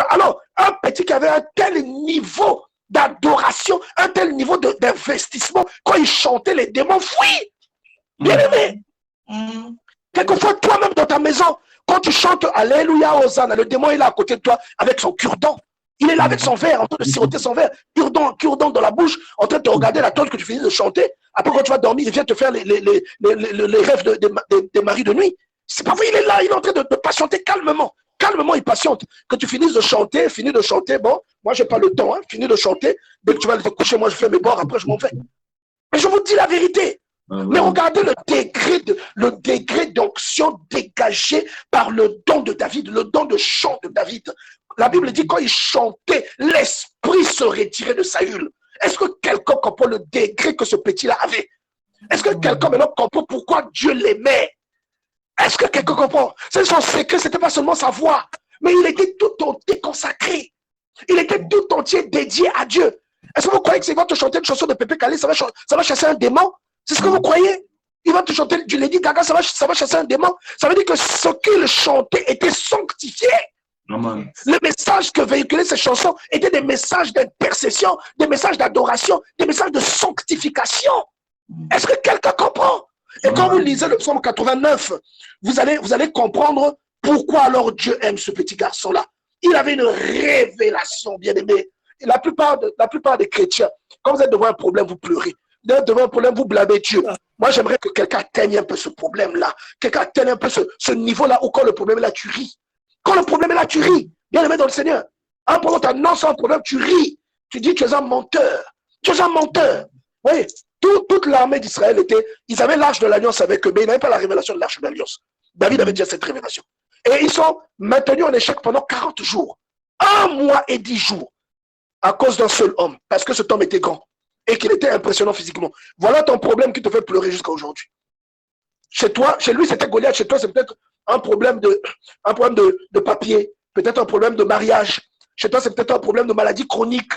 A: Alors, un petit qui avait un tel niveau d'adoration, un tel niveau d'investissement, quand il chantait, les démons fuient. Bien aimé. Quelquefois, toi-même dans ta maison, quand tu chantes Alléluia, Hosanna, le démon est là à côté de toi avec son cure-dent. Il est là avec son verre, en train de siroter son verre, cure-dent dans la bouche, en train de te regarder la tonne que tu finis de chanter. Après, quand tu vas dormir, il vient te faire les rêves des maris de nuit. C'est pas vrai, il est là, il est en train de patienter calmement. Calmement, il patiente. Que tu finisses de chanter, bon, moi, j'ai pas le temps, hein, finis de chanter. Dès que tu vas te coucher, moi, je fais mes bords, après, je m'en vais. Mais je vous dis la vérité. Mais regardez le degré d'onction dégagé par le don de David, le don de chant de David. La Bible dit quand il chantait, l'esprit se retirait de Saül. Est-ce que quelqu'un comprend le degré que ce petit-là avait? Est-ce que quelqu'un maintenant comprend pourquoi Dieu l'aimait? Est-ce que quelqu'un comprend? C'est son secret, ce n'était pas seulement sa voix, mais il était tout entier consacré. Il était tout entier dédié à Dieu. Est-ce que vous croyez que s'il va te chanter une chanson de Pépé Calé, ça va chasser un démon? C'est ce que vous croyez? Il va te chanter du Lady Gaga, ça va chasser un démon. Ça veut dire que ce qu'il chantait était sanctifié. Le message que véhiculaient ces chansons étaient des messages d'intercession, des messages d'adoration, des messages de sanctification. Est-ce que quelqu'un comprend? Et quand vous lisez le psaume 89, vous allez comprendre pourquoi alors Dieu aime ce petit garçon-là. Il avait une révélation, bien aimé. Et la plupart des chrétiens, quand vous êtes devant un problème, vous pleurez. Vous êtes devant un problème, vous blâmez Dieu. Moi, j'aimerais que quelqu'un atteigne un peu ce problème-là. Quelqu'un atteigne un peu ce niveau-là où quand le problème est là, tu ris. Quand le problème est là, tu ris. Bien aimé dans le Seigneur. Un problème, tu annonces un problème, tu ris. Tu dis, tu es un menteur. Tu es un menteur. Oui. Toute l'armée d'Israël ils avaient l'arche de l'alliance avec eux, mais ils n'avaient pas la révélation de l'arche de l'alliance. David avait déjà cette révélation. Et ils sont maintenus en échec pendant 40 jours. 1 mois et 10 jours. À cause d'un seul homme. Parce que cet homme était grand. Et qu'il était impressionnant physiquement. Voilà ton problème qui te fait pleurer jusqu'à aujourd'hui. Chez toi, chez lui, c'était Goliath. Chez toi, c'est peut-être un problème de papier. Peut-être un problème de mariage. Chez toi, c'est peut-être un problème de maladie chronique.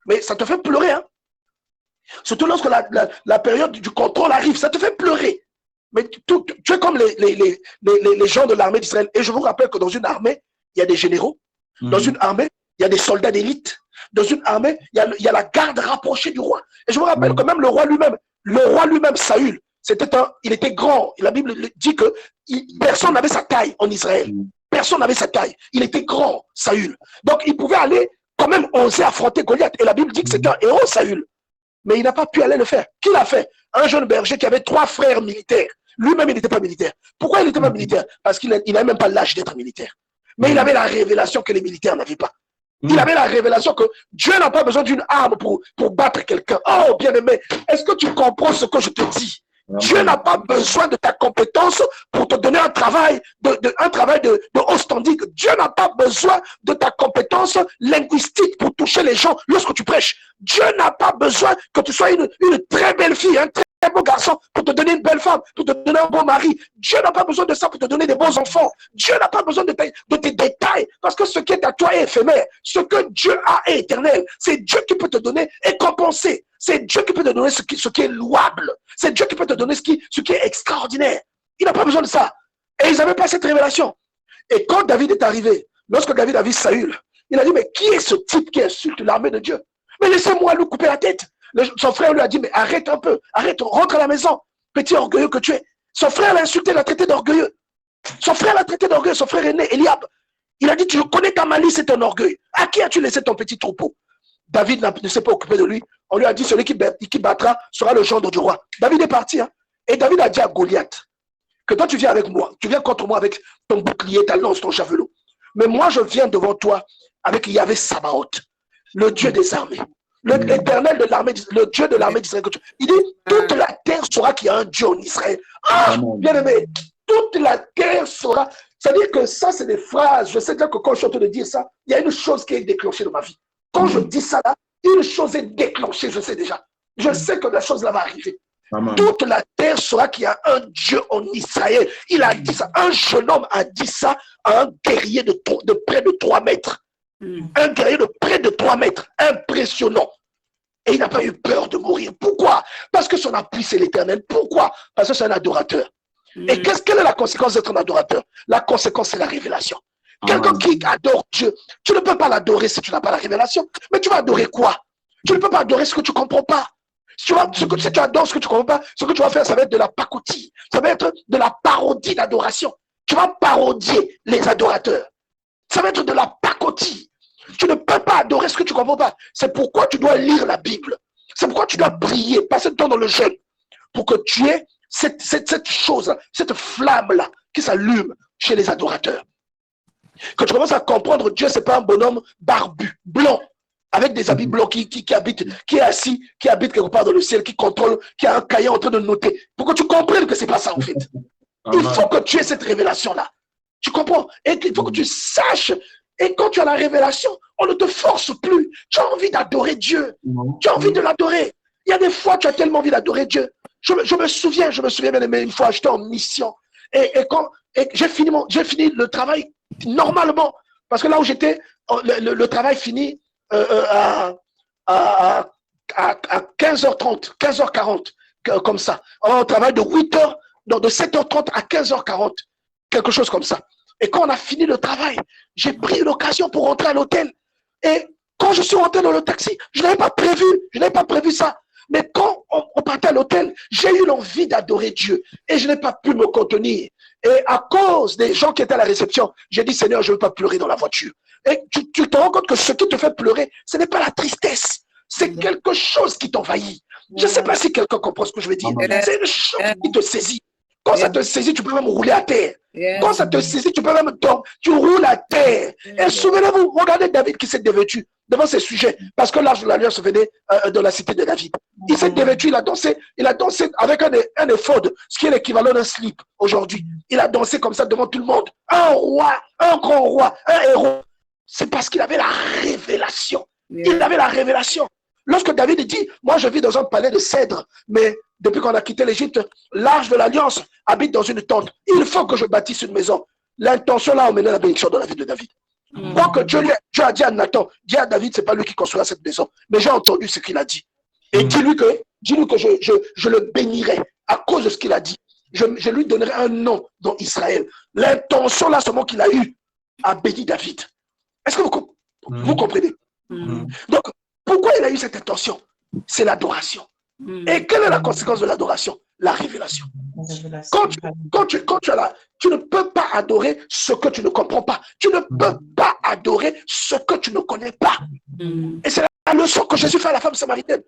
A: Mais ça te fait pleurer, hein. Surtout lorsque la période du contrôle arrive, ça te fait pleurer. Mais tu es comme les gens de l'armée d'Israël. Et je vous rappelle que dans une armée, il y a des généraux. Dans une armée, il y a des soldats d'élite. Dans une armée, il y a la garde rapprochée du roi. Et je vous rappelle que même le roi lui-même, Saül, il était grand. La Bible dit que personne n'avait sa taille en Israël. Personne n'avait sa taille. Il était grand, Saül. Donc, il pouvait aller quand même oser affronter Goliath. Et la Bible dit que c'était un héros, Saül. Mais il n'a pas pu aller le faire. Qui l'a fait? Un jeune berger qui avait 3 frères militaires. Lui-même, il n'était pas militaire. Pourquoi il n'était pas militaire? Parce qu'il n'avait même pas l'âge d'être militaire. Mais il avait la révélation que les militaires n'avaient pas. Il avait la révélation que Dieu n'a pas besoin d'une arme pour battre quelqu'un. Oh, bien-aimé, est-ce que tu comprends ce que je te dis? Dieu n'a pas besoin de ta compétence pour te donner un travail de haut standing. Dieu n'a pas besoin de ta compétence linguistique pour toucher les gens lorsque tu prêches. Dieu n'a pas besoin que tu sois une très belle fille, un très beau garçon pour te donner une belle femme, pour te donner un beau mari. Dieu n'a pas besoin de ça pour te donner des bons enfants. Dieu n'a pas besoin de tes détails, parce que ce qui est à toi est éphémère. Ce que Dieu a est éternel. C'est Dieu qui peut te donner et compenser. C'est Dieu qui peut te donner ce qui est louable. C'est Dieu qui peut te donner ce qui est extraordinaire. Il n'a pas besoin de ça. Et ils n'avaient pas cette révélation. Et quand David est arrivé, lorsque David a vu Saül, il a dit, mais qui est ce type qui insulte l'armée de Dieu? Mais laissez-moi lui couper la tête. Son frère lui a dit, mais arrête un peu, arrête, rentre à la maison, petit orgueilleux que tu es. Son frère l'a insulté, l'a traité d'orgueilleux. Son frère l'a traité d'orgueilleux, son frère aîné, Eliab. Il a dit, tu connais ta malice et ton orgueil. À qui as-tu laissé ton petit troupeau? David ne s'est pas occupé de lui. On lui a dit, celui qui battra sera le gendre du roi. David est parti. Hein? Et David a dit à Goliath, que toi tu viens avec moi, tu viens contre moi avec ton bouclier, ta lance, ton javelot. Mais moi je viens devant toi avec Yahvé Sabaoth, le Dieu des armées, l'éternel de l'armée, le Dieu de l'armée d'Israël. Il dit, toute la terre saura qu'il y a un Dieu en Israël. Ah, bien aimé, toute la terre saura. C'est-à-dire que ça, c'est des phrases. Je sais déjà que quand je suis en train de dire ça, il y a une chose qui est déclenchée dans ma vie. Quand je dis ça là, une chose est déclenchée, je sais déjà. Je sais que la chose là va arriver. Amen. Toute la terre saura qu'il y a un Dieu en Israël. Il a dit ça. Un jeune homme a dit ça à un guerrier de près de 3 mètres. Un guerrier de près de 3 mètres. Impressionnant. Et il n'a pas eu peur de mourir. Pourquoi? Parce que son appui, c'est l'Éternel. Pourquoi? Parce que c'est un adorateur. Et quelle est la conséquence d'être un adorateur? La conséquence, c'est la révélation. Quelqu'un qui adore Dieu, tu ne peux pas l'adorer si tu n'as pas la révélation. Mais tu vas adorer quoi? Tu ne peux pas adorer ce que tu ne comprends pas. Si tu adores ce que tu ne comprends pas, ce que tu vas faire, ça va être de la pacotille. Ça va être de la parodie d'adoration. Tu vas parodier les adorateurs. Ça va être de la pacotille. Tu ne peux pas adorer ce que tu ne comprends pas. C'est pourquoi tu dois lire la Bible. C'est pourquoi tu dois prier, passer du temps dans le jeûne. Pour que tu aies cette chose, cette flamme-là qui s'allume chez les adorateurs. Que tu commences à comprendre, Dieu, ce n'est pas un bonhomme barbu, blanc, avec des habits blancs qui habite, qui est assis, qui habite quelque part dans le ciel, qui contrôle, qui a un cahier en train de noter. Pour que tu comprennes que ce n'est pas ça en fait. Il faut que tu aies cette révélation-là. Tu comprends? Et il faut que tu saches. Et quand tu as la révélation, on ne te force plus. Tu as envie d'adorer Dieu. Tu as envie de l'adorer. Il y a des fois, tu as tellement envie d'adorer Dieu. Je me souviens bien aimé, une fois, j'étais en mission. Et j'ai fini le travail normalement. Parce que là où j'étais, le travail finit à 15h30, 15h40, comme ça. On travaille de 8h, de 7h30 à 15h40, quelque chose comme ça. Et quand on a fini le travail, j'ai pris l'occasion pour rentrer à l'hôtel. Et quand je suis rentré dans le taxi, je n'avais pas prévu ça. Mais quand on partait à l'hôtel, j'ai eu l'envie d'adorer Dieu. Et je n'ai pas pu me contenir. Et à cause des gens qui étaient à la réception, j'ai dit, Seigneur, je ne veux pas pleurer dans la voiture. Et tu te rends compte que ce qui te fait pleurer, ce n'est pas la tristesse. C'est quelque chose qui t'envahit. Je ne sais pas si quelqu'un comprend ce que je veux dire. C'est une chose qui te saisit. Quand ça te saisit, tu peux même rouler à terre. Quand ça te saisit, tu peux même tomber. Tu roules à terre. Et souvenez-vous, regardez David qui s'est dévêtu devant ces sujets. Parce que l'Arche de l'Alliance venait de la cité de David. Il s'est dévêtu, il a dansé avec un éphod, ce qui est l'équivalent d'un slip aujourd'hui. Il a dansé comme ça devant tout le monde. Un roi, un grand roi, un héros. C'est parce qu'il avait la révélation. Il avait la révélation. Lorsque David dit, moi je vis dans un palais de cèdre, mais depuis qu'on a quitté l'Égypte, l'Arche de l'Alliance habite dans une tente. Il faut que je bâtisse une maison. L'intention là a mené la bénédiction dans la vie de David. Donc Dieu a dit à Nathan, dis à David, c'est pas lui qui construira cette maison. Mais j'ai entendu ce qu'il a dit. Et dis-lui que je le bénirai à cause de ce qu'il a dit. Je lui donnerai un nom dans Israël. L'intention là, seulement qu'il a eu, a béni David. Est-ce que vous comprenez? Donc, pourquoi il a eu cette intention? C'est l'adoration. Et quelle est la conséquence de l'adoration? La révélation. Quand tu as tu ne peux pas adorer ce que tu ne comprends pas. Tu ne peux pas adorer ce que tu ne connais pas. Et c'est la leçon que Jésus fait à la femme samaritaine.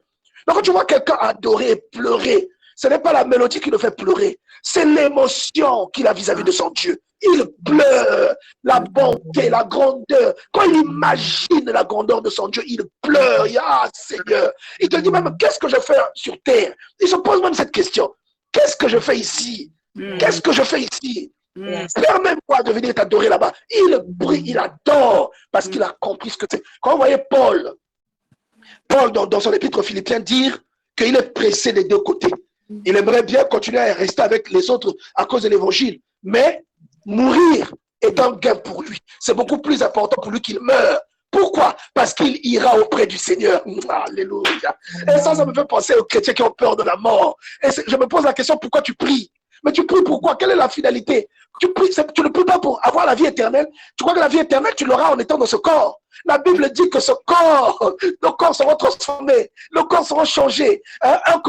A: Donc quand tu vois quelqu'un adorer et pleurer, ce n'est pas la mélodie qui le fait pleurer, c'est l'émotion qu'il a vis-à-vis de son Dieu. Il pleure la bonté, la grandeur. Quand il imagine la grandeur de son Dieu, il pleure. Ah Seigneur, il te dit même, qu'est-ce que je fais sur terre? Il se pose même cette question. Qu'est-ce que je fais ici? Qu'est-ce que je fais ici? Permets-moi de venir t'adorer là-bas. Il brille, il adore parce qu'il a compris ce que c'est. Quand vous voyez Paul dans son épître aux Philippiens dire qu'il est pressé des deux côtés. Il aimerait bien continuer à rester avec les autres à cause de l'évangile. Mais mourir est un gain pour lui. C'est beaucoup plus important pour lui qu'il meure. Pourquoi? Parce qu'il ira auprès du Seigneur. Alléluia. Et ça me fait penser aux chrétiens qui ont peur de la mort. Et je me pose la question, pourquoi tu pries? Mais tu pries pourquoi? Quelle est la finalité? Tu ne pries pas pour avoir la vie éternelle. Tu crois que la vie éternelle, tu l'auras en étant dans ce corps. La Bible dit que ce corps, nos corps seront transformés, nos corps seront changés. 1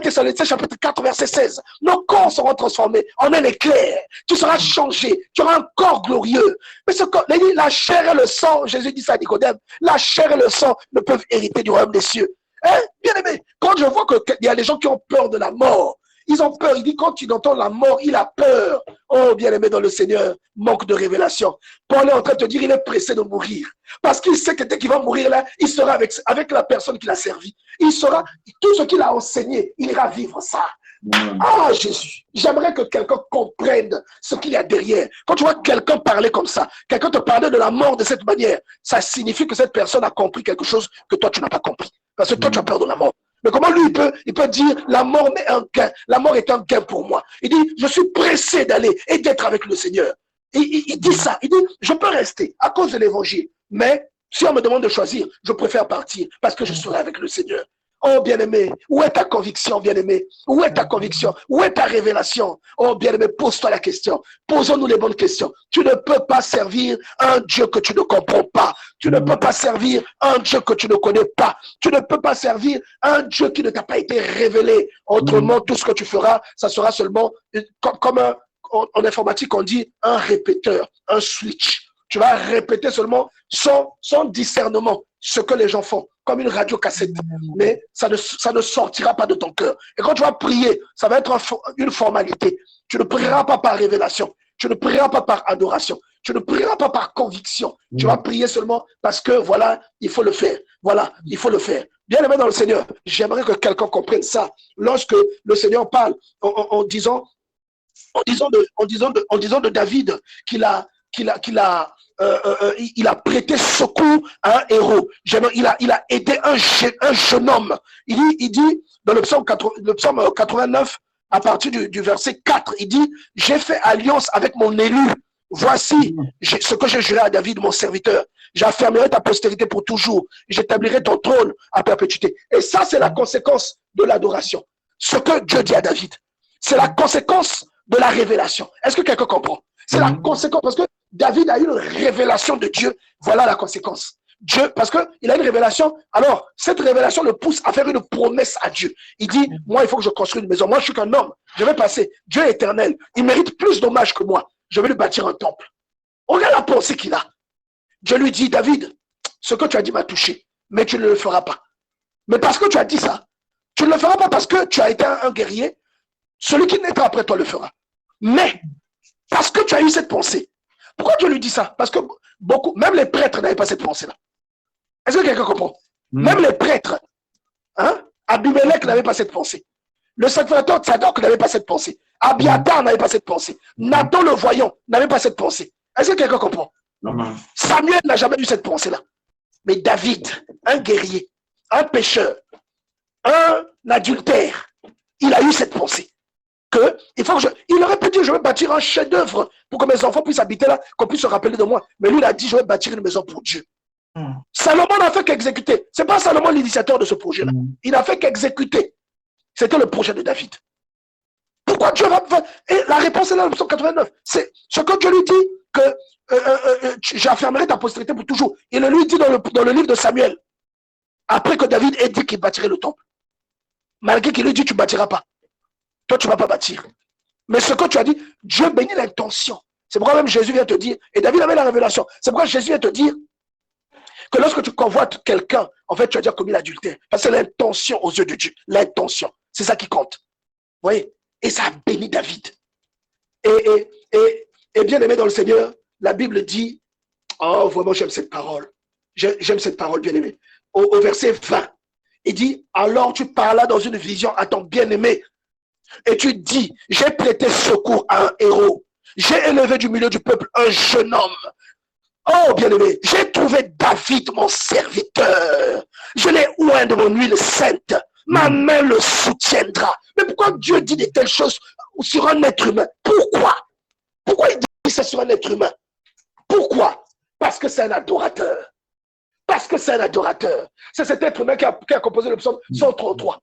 A: Thessaloniciens chapitre 4, verset 16. Nos corps seront transformés en un éclair. Tu seras changé. Tu auras un corps glorieux. Mais ce corps, la chair et le sang, Jésus dit ça à Nicodème, la chair et le sang ne peuvent hériter du royaume des cieux. Hein? Bien aimé, quand je vois qu'il y a des gens qui ont peur de la mort, ils ont peur. Il dit, quand il entend la mort, il a peur. Oh, bien-aimé dans le Seigneur, manque de révélation. Paul est en train de te dire, il est pressé de mourir. Parce qu'il sait que dès qu'il va mourir là, il sera avec la personne qu'il a servi. Il sera, tout ce qu'il a enseigné, il ira vivre ça. Ah, Jésus, j'aimerais que quelqu'un comprenne ce qu'il y a derrière. Quand tu vois quelqu'un parler comme ça, quelqu'un te parler de la mort de cette manière, ça signifie que cette personne a compris quelque chose que toi, tu n'as pas compris. Parce que toi, tu as peur de la mort. Mais comment lui, il peut dire, la mort est un gain. La mort est un gain pour moi. Il dit, je suis pressé d'aller et d'être avec le Seigneur. Il dit ça. Il dit, je peux rester à cause de l'évangile. Mais si on me demande de choisir, je préfère partir parce que je serai avec le Seigneur. Oh, bien-aimé, où est ta conviction, bien-aimé? Où est ta conviction? Où est ta révélation? Oh, bien-aimé, pose-toi la question. Posons-nous les bonnes questions. Tu ne peux pas servir un Dieu que tu ne comprends pas. Tu ne peux pas servir un Dieu que tu ne connais pas. Tu ne peux pas servir un Dieu qui ne t'a pas été révélé. Autrement, tout ce que tu feras, ça sera seulement, comme en informatique, on dit un répéteur, un switch. Tu vas répéter seulement sans discernement ce que les gens font, comme une radio-cassette. Mais ça ne sortira pas de ton cœur. Et quand tu vas prier, ça va être une formalité. Tu ne prieras pas par révélation. Tu ne prieras pas par adoration. Tu ne prieras pas par conviction. Tu vas prier seulement parce que, voilà, il faut le faire. Voilà, il faut le faire. Bien aimé dans le Seigneur, j'aimerais que quelqu'un comprenne ça. Lorsque le Seigneur parle en disant de David qu'il a prêté secours à un héros. Il a aidé un jeune homme. Il dit dans le psaume 89, à partir du verset 4, il dit, j'ai fait alliance avec mon élu. Voici ce que j'ai juré à David, mon serviteur. J'affermirai ta postérité pour toujours. J'établirai ton trône à perpétuité. Et ça, c'est la conséquence de l'adoration. Ce que Dieu dit à David, c'est la conséquence de la révélation. Est-ce que quelqu'un comprend? C'est la conséquence, parce que David a eu une révélation de Dieu. Voilà la conséquence. Dieu, parce qu'il a une révélation, alors cette révélation le pousse à faire une promesse à Dieu. Il dit, moi, il faut que je construise une maison. Moi, je suis qu'un homme. Je vais passer. Dieu est éternel. Il mérite plus d'hommages que moi. Je vais lui bâtir un temple. Regarde la pensée qu'il a. Dieu lui dit, David, ce que tu as dit m'a touché, mais tu ne le feras pas. Mais parce que tu as dit ça, tu ne le feras pas parce que tu as été un guerrier. Celui qui naîtra après toi le fera. Mais, parce que tu as eu cette pensée. Pourquoi Dieu lui dit ça? Parce que beaucoup, même les prêtres n'avaient pas cette pensée-là. Est-ce que quelqu'un comprend? Même les prêtres, Abimelech n'avait pas cette pensée. Le sacrificateur Tzadok n'avait pas cette pensée. Abiatar n'avait pas cette pensée. Nathan le voyant n'avait pas cette pensée. Est-ce que quelqu'un comprend? Samuel n'a jamais eu cette pensée-là. Mais David, un guerrier, un pécheur, un adultère, il a eu cette pensée. Il aurait pu dire, je vais bâtir un chef-d'œuvre pour que mes enfants puissent habiter là, qu'on puisse se rappeler de moi. Mais lui, il a dit, je vais bâtir une maison pour Dieu. Salomon n'a fait qu'exécuter. Ce n'est pas Salomon l'initiateur de ce projet-là. Il n'a fait qu'exécuter. C'était le projet de David. Pourquoi Dieu va... Et la réponse est là, le psaume 89. C'est ce que Dieu lui dit, que j'affermerai ta postérité pour toujours. Il le lui dit dans le livre de Samuel. Après que David ait dit qu'il bâtirait le temple. Malgré qu'il lui dit, tu ne bâtiras pas. Toi, tu ne vas pas bâtir. Mais ce que tu as dit, Dieu bénit l'intention. C'est pourquoi même Jésus vient te dire, et David avait la révélation, c'est pourquoi Jésus vient te dire que lorsque tu convoites quelqu'un, en fait, tu as déjà commis l'adultère. Parce que c'est l'intention aux yeux de Dieu. L'intention. C'est ça qui compte. Vous voyez? Et ça a béni David. Et bien aimé dans le Seigneur, la Bible dit, oh, vraiment, j'aime cette parole. J'aime cette parole, bien aimé. Au verset 20, il dit, alors tu parlas dans une vision à ton bien-aimé. Et tu dis, j'ai prêté secours à un héros. J'ai élevé du milieu du peuple un jeune homme. Oh, bien-aimé, j'ai trouvé David, mon serviteur. Je l'ai oint de mon huile sainte. ma main le soutiendra. Mais pourquoi Dieu dit de telles choses sur un être humain? Pourquoi? Pourquoi il dit ça sur un être humain? Pourquoi? Parce que c'est un adorateur. Parce que c'est un adorateur. C'est cet être humain qui a composé le psaume 133.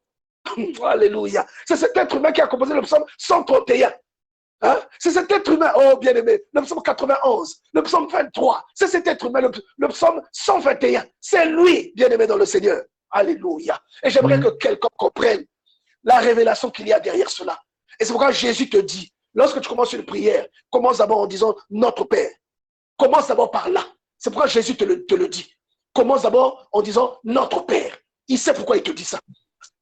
A: Alléluia. C'est cet être humain qui a composé le psaume 131. Hein? C'est cet être humain, oh bien-aimé, le psaume 91, le psaume 23, c'est cet être humain, le psaume 121. C'est lui, bien-aimé dans le Seigneur. Alléluia. Et j'aimerais que quelqu'un comprenne la révélation qu'il y a derrière cela. Et c'est pourquoi Jésus te dit, lorsque tu commences une prière, commence d'abord en disant notre Père. Commence d'abord par là. C'est pourquoi Jésus te le dit. Commence d'abord en disant notre Père. Il sait pourquoi il te dit ça.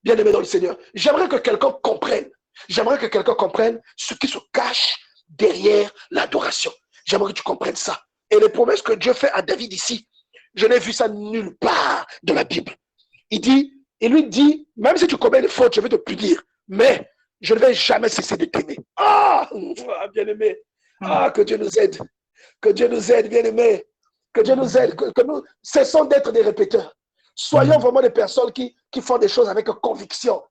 A: Bien-aimé dans le Seigneur. J'aimerais que quelqu'un comprenne. J'aimerais que quelqu'un comprenne ce qui se cache derrière l'adoration. J'aimerais que tu comprennes ça. Et les promesses que Dieu fait à David ici, je n'ai vu ça nulle part dans la Bible. Il lui dit, même si tu commets une faute, je vais te punir, mais je ne vais jamais cesser de t'aimer. Ah, bien-aimé. Ah, que Dieu nous aide. Que Dieu nous aide, bien-aimé. Que Dieu nous aide. Que nous cessons d'être des répéteurs. Soyons vraiment des personnes qui font des choses avec conviction.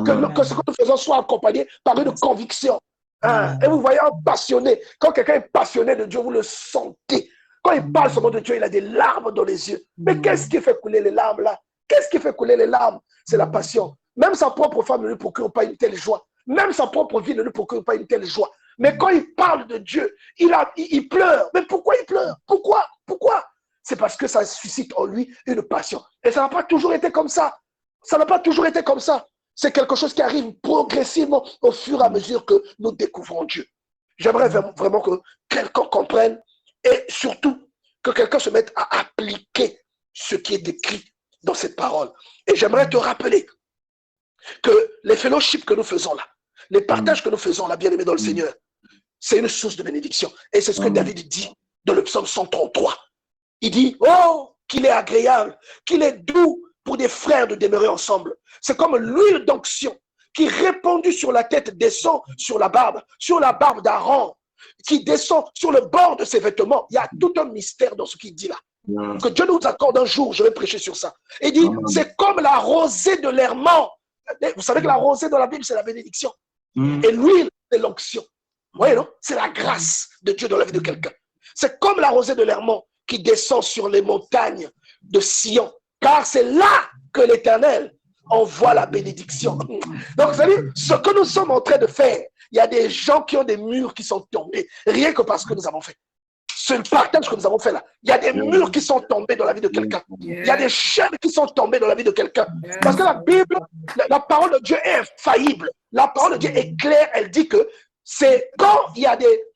A: Que ce que nous faisons soit accompagné par une conviction. Hein? Et vous voyez un passionné. Quand quelqu'un est passionné de Dieu, vous le sentez. Quand il parle seulement de Dieu, il a des larmes dans les yeux. Mais qu'est-ce qui fait couler les larmes là? Qu'est-ce qui fait couler les larmes? C'est la passion. Même sa propre femme ne lui procure pas une telle joie. Même sa propre vie ne lui procure pas une telle joie. Mais quand il parle de Dieu, il pleure. Mais pourquoi il pleure? Pourquoi? C'est parce que ça suscite en lui une passion. Et ça n'a pas toujours été comme ça. Ça n'a pas toujours été comme ça. C'est quelque chose qui arrive progressivement au fur et à mesure que nous découvrons Dieu. J'aimerais vraiment que quelqu'un comprenne et surtout que quelqu'un se mette à appliquer ce qui est écrit dans cette parole. Et j'aimerais te rappeler que les fellowships que nous faisons là, les partages que nous faisons là, bien aimés dans le Seigneur, c'est une source de bénédiction. Et c'est ce que David dit dans le psaume 133. Il dit, oh, qu'il est agréable, qu'il est doux pour des frères de demeurer ensemble. C'est comme l'huile d'onction qui répandue sur la tête descend sur la barbe d'Aaron, qui descend sur le bord de ses vêtements. Il y a tout un mystère dans ce qu'il dit là. Que Dieu nous accorde un jour, je vais prêcher sur ça. Il dit, c'est comme la rosée de l'hermant. Vous savez que la rosée dans la Bible, c'est la bénédiction. Et l'huile, c'est l'onction. Vous voyez, non? C'est la grâce de Dieu dans la vie de quelqu'un. C'est comme la rosée de l'hermant qui descend sur les montagnes de Sion. Car c'est là que l'Éternel envoie la bénédiction. Donc, vous savez, ce que nous sommes en train de faire, il y a des gens qui ont des murs qui sont tombés, rien que parce que nous avons fait. C'est le partage que nous avons fait là. Il y a des murs qui sont tombés dans la vie de quelqu'un. Il y a des chaînes qui sont tombées dans la vie de quelqu'un. Parce que la Bible, la parole de Dieu est infaillible. La parole de Dieu est claire. Elle dit que c'est quand il y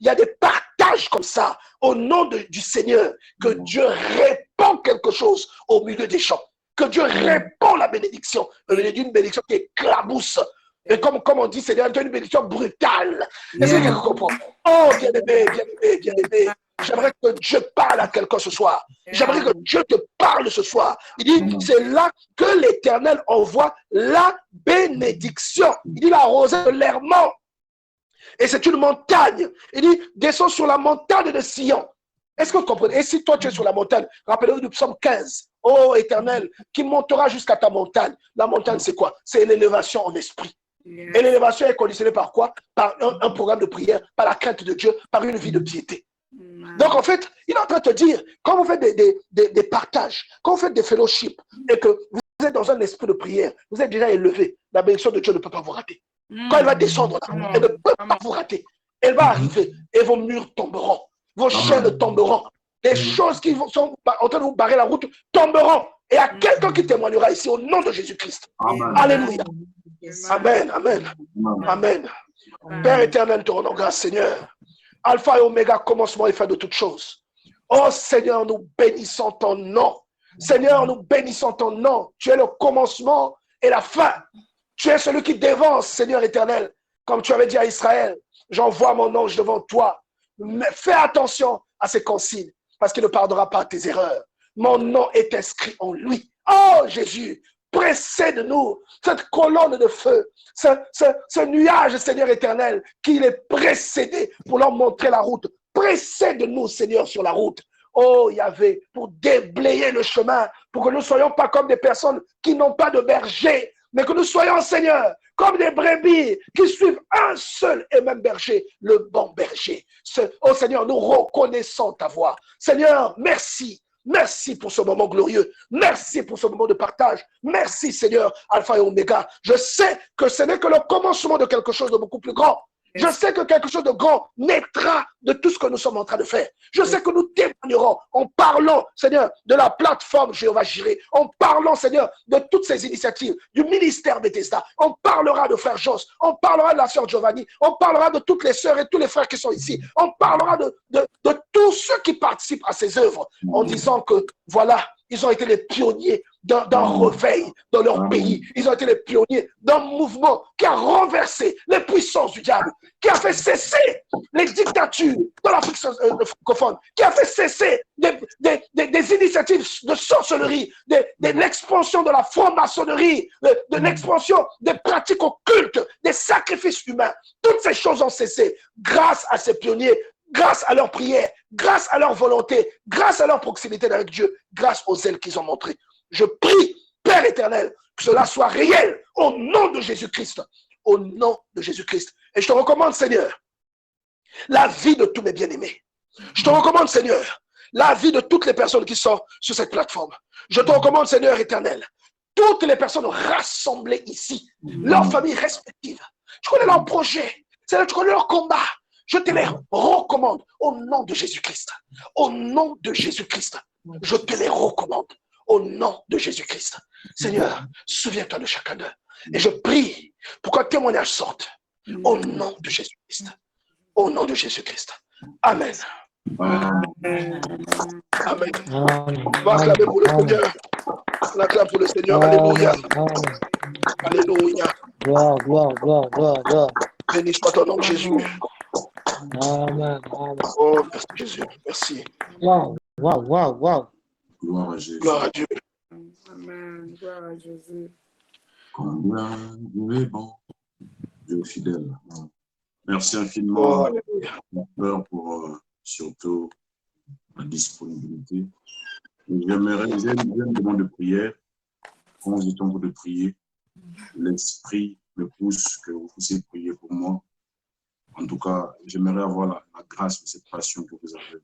A: a des partages comme ça, au nom du Seigneur, que Dieu répand quelque chose au milieu des champs. Que Dieu répand la bénédiction. Une bénédiction qui éclabousse. Et comme on dit, Seigneur, une bénédiction brutale. Est-ce que quelqu'un comprend? Oh, bien-aimé, bien-aimé, bien-aimé. J'aimerais que Dieu parle à quelqu'un ce soir. J'aimerais que Dieu te parle ce soir. Il dit, c'est là que l'Éternel envoie la bénédiction. Il dit la rosée de l'hermant. Et c'est une montagne. Il dit, descends sur la montagne de Sion. Est-ce que vous comprenez? Et si toi tu es sur la montagne, rappelez-vous du psaume 15. Oh Éternel, qui montera jusqu'à ta montagne. La montagne, c'est quoi? C'est l'élévation en esprit. Et l'élévation est conditionnée par quoi? Par un programme de prière, par la crainte de Dieu, par une vie de piété. Donc en fait, il est en train de te dire, quand vous faites des partages, quand vous faites des fellowships, et que vous êtes dans un esprit de prière, vous êtes déjà élevé, la bénédiction de Dieu ne peut pas vous rater. Quand elle va descendre là, elle ne peut pas vous rater. Elle va arriver et vos murs tomberont, vos chaînes tomberont, des choses qui sont en train de vous barrer la route tomberont. Et à quelqu'un qui témoignera ici au nom de Jésus-Christ. Alléluia. Amen, amen, amen. Père éternel, te rendons grâce, Seigneur. Alpha et Oméga, commencement et fin de toutes choses. Oh Seigneur, nous bénissons ton nom. Seigneur, nous bénissons ton nom. Tu es le commencement et la fin. Tu es celui qui dévance, Seigneur éternel. Comme tu avais dit à Israël, j'envoie mon ange devant toi. Mais fais attention à ces consignes, parce qu'il ne pardonnera pas tes erreurs. Mon nom est inscrit en lui. Oh Jésus, précède-nous, cette colonne de feu, ce nuage, Seigneur éternel, qui est précédé pour leur montrer la route. Précède-nous, Seigneur, sur la route. Oh Yahvé, pour déblayer le chemin, pour que nous ne soyons pas comme des personnes qui n'ont pas de berger, mais que nous soyons, Seigneur, comme des brebis qui suivent un seul et même berger, le bon berger. Oh Seigneur, nous reconnaissons ta voix. Seigneur, merci. Merci pour ce moment glorieux. Merci pour ce moment de partage. Merci, Seigneur, Alpha et Oméga. Je sais que ce n'est que le commencement de quelque chose de beaucoup plus grand. Je sais que quelque chose de grand naîtra de tout ce que nous sommes en train de faire. Je sais que nous témoignerons en parlant, Seigneur, de la plateforme Jéhovah Jireh, en parlant, Seigneur, de toutes ces initiatives, du ministère Bethesda. On parlera de frère Jos, on parlera de la sœur Giovanni, on parlera de toutes les sœurs et tous les frères qui sont ici. On parlera de tous ceux qui participent à ces œuvres en disant que, voilà, ils ont été les pionniers d'un réveil dans leur pays. Ils ont été les pionniers d'un mouvement qui a renversé les puissances du diable, qui a fait cesser les dictatures dans l'Afrique francophone, qui a fait cesser des initiatives de sorcellerie, de l'expansion de la franc-maçonnerie, de l'expansion des pratiques occultes, des sacrifices humains. Toutes ces choses ont cessé grâce à ces pionniers, grâce à leur prière, grâce à leur volonté, grâce à leur proximité avec Dieu, grâce aux ailes qu'ils ont montrées. Je prie, Père éternel, que cela soit réel au nom de Jésus-Christ. Au nom de Jésus-Christ. Et je te recommande, Seigneur, la vie de tous mes bien-aimés. Je te recommande, Seigneur, la vie de toutes les personnes qui sont sur cette plateforme. Je te recommande, Seigneur éternel, toutes les personnes rassemblées ici, leurs familles respectives. Je connais leurs projets, Seigneur, je connais leurs combats. Je te les recommande au nom de Jésus-Christ. Au nom de Jésus-Christ. Je te les recommande au nom de Jésus-Christ. Seigneur, souviens-toi de chacun d'eux. Et je prie pour qu'un témoignage sorte au nom de Jésus-Christ. Au nom de Jésus-Christ. Amen. Amen. On va acclamer pour le Seigneur. On acclame pour le Seigneur. Alléluia. Alléluia.
C: Gloire, gloire, gloire, gloire, gloire.
A: Béni soit ton nom, Jésus.
C: Amen.
A: Oh, merci Jésus. Merci.
C: Wow.
D: Gloire à Jésus.
A: Gloire à Dieu.
B: Amen. Gloire à Jésus.
D: Combien Dieu est bon, Dieu est fidèle. Merci infiniment, Père, pour surtout la disponibilité. J'aimerais une demande de prière. Quand vous êtes en train de prier, l'Esprit me pousse que vous puissiez prier pour moi. En tout cas, j'aimerais avoir la grâce de cette passion que vous avez.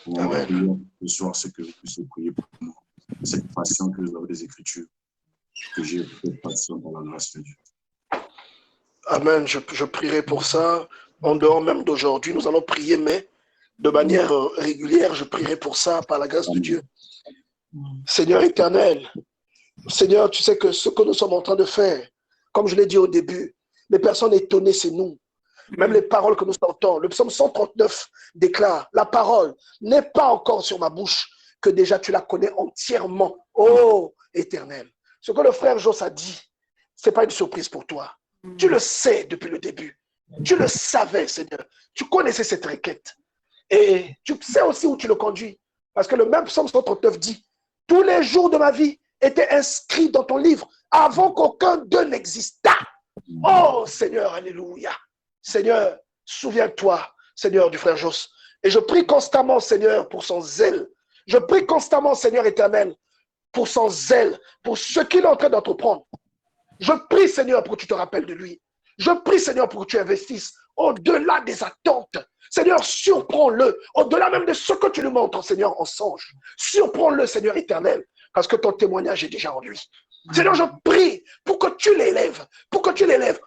D: Pour prier ce soir, c'est que vous puissiez prier pour moi. Cette passion que vous avez des Écritures, que j'ai cette passion par la grâce de Dieu.
A: Amen. Je prierai pour ça. En dehors même d'aujourd'hui, nous allons prier, mais de manière régulière, je prierai pour ça par la grâce de Dieu. Seigneur éternel, Seigneur, tu sais que ce que nous sommes en train de faire, comme je l'ai dit au début, les personnes étonnées, c'est nous. Même les paroles que nous sortons, le psaume 139 déclare, la parole n'est pas encore sur ma bouche, que déjà tu la connais entièrement. Oh, éternel. Ce que le frère Jos a dit, ce n'est pas une surprise pour toi. Tu le sais depuis le début. Tu le savais, Seigneur. Tu connaissais cette requête. Et tu sais aussi où tu le conduis. Parce que le même psaume 139 dit, tous les jours de ma vie étaient inscrits dans ton livre avant qu'aucun d'eux n'existât. Oh, Seigneur, alléluia. Seigneur, souviens-toi, Seigneur, du frère Jos. Et je prie constamment, Seigneur, pour son zèle. Je prie constamment, Seigneur éternel, pour son zèle, pour ce qu'il est en train d'entreprendre. Je prie, Seigneur, pour que tu te rappelles de lui. Je prie, Seigneur, pour que tu investisses au-delà des attentes. Seigneur, surprends-le, au-delà même de ce que tu lui montres, Seigneur, en songe. Surprends-le, Seigneur éternel, parce que ton témoignage est déjà en lui. Seigneur, je prie pour que tu l'élèves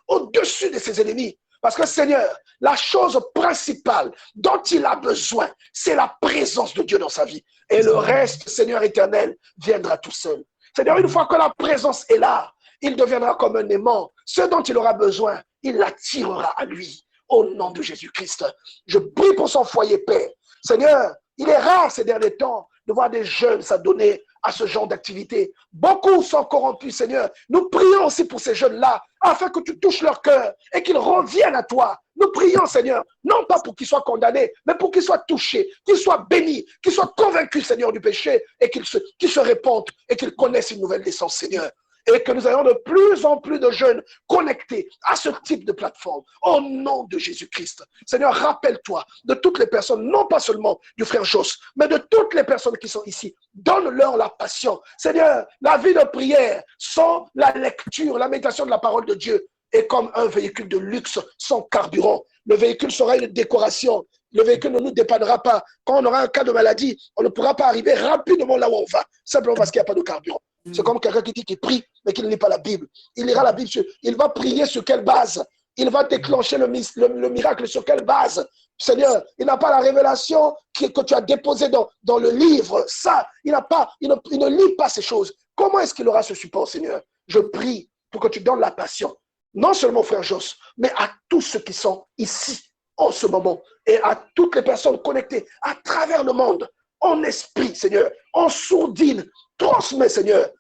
A: au-dessus de ses ennemis. Parce que, Seigneur, la chose principale dont il a besoin, c'est la présence de Dieu dans sa vie. Et le reste, Seigneur éternel, viendra tout seul. Seigneur, une fois que la présence est là, il deviendra comme un aimant. Ce dont il aura besoin, il l'attirera à lui. Au nom de Jésus-Christ, je prie pour son foyer, Père. Seigneur, il est rare ces derniers temps de voir des jeunes s'adonner à ce genre d'activité. Beaucoup sont corrompus, Seigneur. Nous prions aussi pour ces jeunes-là, afin que tu touches leur cœur et qu'ils reviennent à toi. Nous prions, Seigneur, non pas pour qu'ils soient condamnés, mais pour qu'ils soient touchés, qu'ils soient bénis, qu'ils soient convaincus, Seigneur, du péché et qu'ils se répandent et qu'ils connaissent une nouvelle naissance, Seigneur. et que nous ayons de plus en plus de jeunes connectés à ce type de plateforme. Au nom de Jésus-Christ. Seigneur, rappelle-toi de toutes les personnes, non pas seulement du frère Joss, mais de toutes les personnes qui sont ici. Donne-leur la passion. Seigneur, la vie de prière sans la lecture, la méditation de la parole de Dieu est comme un véhicule de luxe sans carburant. Le véhicule sera une décoration. Le véhicule ne nous dépannera pas. Quand on aura un cas de maladie, on ne pourra pas arriver rapidement là où on va, simplement parce qu'il n'y a pas de carburant. C'est comme quelqu'un qui dit qu'il prie, mais qui ne lit pas la Bible. Il lira la Bible, il va prier sur quelle base? Il va déclencher le miracle sur quelle base? Seigneur, il n'a pas la révélation que tu as déposée dans le livre. Ça, il ne lit pas ces choses. Comment est-ce qu'il aura ce support, Seigneur? Je prie pour que tu donnes la passion, non seulement au frère Joss, mais à tous ceux qui sont ici en ce moment et à toutes les personnes connectées à travers le monde, en esprit, Seigneur, en sourdine. Transmets, Seigneur,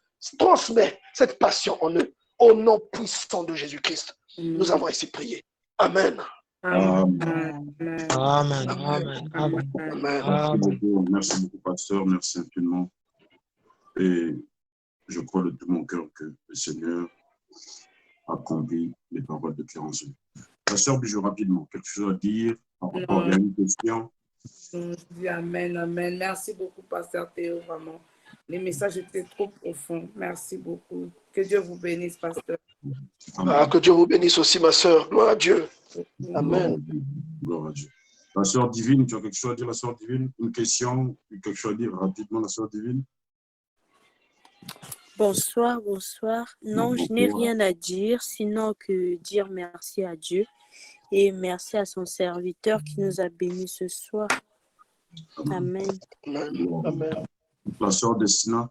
A: transmets cette passion en eux. Au nom puissant de Jésus-Christ, nous avons ainsi prié. Amen.
B: Amen.
C: Amen. Amen. Amen.
A: Amen.
D: Merci beaucoup, pasteur. Merci infiniment. Et je crois de tout mon cœur que le Seigneur a accompli les paroles de Clémence. Pasteur, puis-je rapidement quelque chose à dire par rapport à une question?
B: Je dis amen, amen. Merci beaucoup, pasteur Théo, vraiment. Les messages étaient trop profonds. Merci beaucoup. Que Dieu vous bénisse, pasteur.
A: Ah, que Dieu vous bénisse aussi, ma soeur. Gloire à Dieu. Amen.
D: Gloire à Dieu. La sœur divine, tu as quelque chose à dire, la sœur divine? Une question, quelque chose à dire rapidement, la sœur divine?
E: Bonsoir, bonsoir. Non, je n'ai rien à dire, sinon que dire merci à Dieu et merci à son serviteur qui nous a bénis ce soir. Amen.
A: Amen. Amen.
D: La sœur Destina?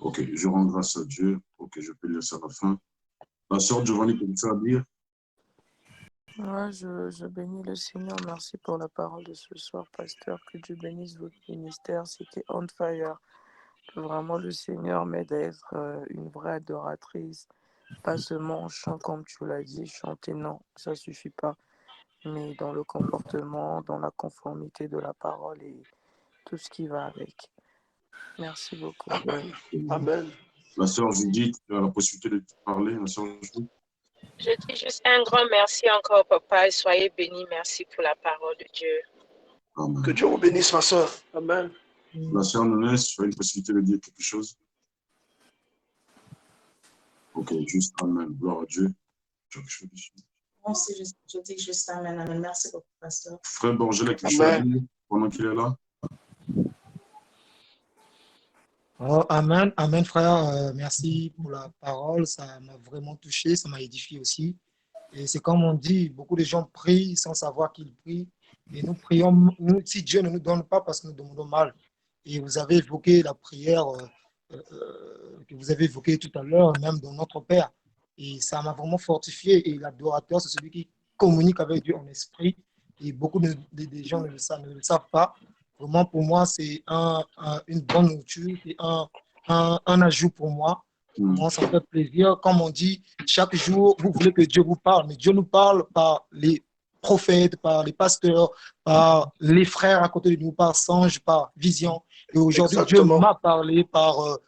D: Ok, je rends grâce à Dieu. Ok, je peux laisser à la fin. La sœur Giovanni, quelque chose à dire?
F: Moi, je bénis le Seigneur. Merci pour la parole de ce soir, pasteur. Que Dieu bénisse votre ministère. C'était on fire. Vraiment, le Seigneur m'aide à être une vraie adoratrice. Pas seulement en chant, comme tu l'as dit, chanter, non, ça ne suffit pas. Mais dans le comportement, dans la conformité de la parole et tout ce qui va avec. Merci beaucoup.
A: Amen. Amen.
D: La sœur Judith, tu as la possibilité de parler, la sœur Judith?
G: Je dis juste un grand merci encore, papa, et soyez bénis. Merci pour la parole de Dieu.
D: Amen.
A: Que Dieu vous bénisse, ma soeur. Amen.
D: La sœur Nonès, tu as une possibilité de dire quelque chose? Ok, juste Amen. Gloire à Dieu. Tu as quelque chose dessus?
H: Moi aussi, je dis juste Amen. Amen. Merci beaucoup, pasteur.
D: Frère Borgel a quelque chose à dire pendant qu'il est là?
C: Oh, amen, amen, frère. Merci pour la parole. Ça m'a vraiment touché, ça m'a édifié aussi. Et c'est comme on dit, beaucoup de gens prient sans savoir qu'ils prient. Et nous prions, si Dieu ne nous donne pas parce que nous demandons mal. Et vous avez évoqué la prière que vous avez évoquée tout à l'heure, même dans notre Père. Et ça m'a vraiment fortifié. Et l'adorateur, c'est celui qui communique avec Dieu en esprit. Et beaucoup de gens ne le savent pas. Vraiment, pour moi, c'est une bonne nourriture, c'est un ajout pour moi. Moi, ça me fait plaisir. Comme on dit, chaque jour, vous voulez que Dieu vous parle, mais Dieu nous parle par les prophètes, par les pasteurs, par les frères à côté de nous, par songe, par vision. Et aujourd'hui, Dieu m'a parlé par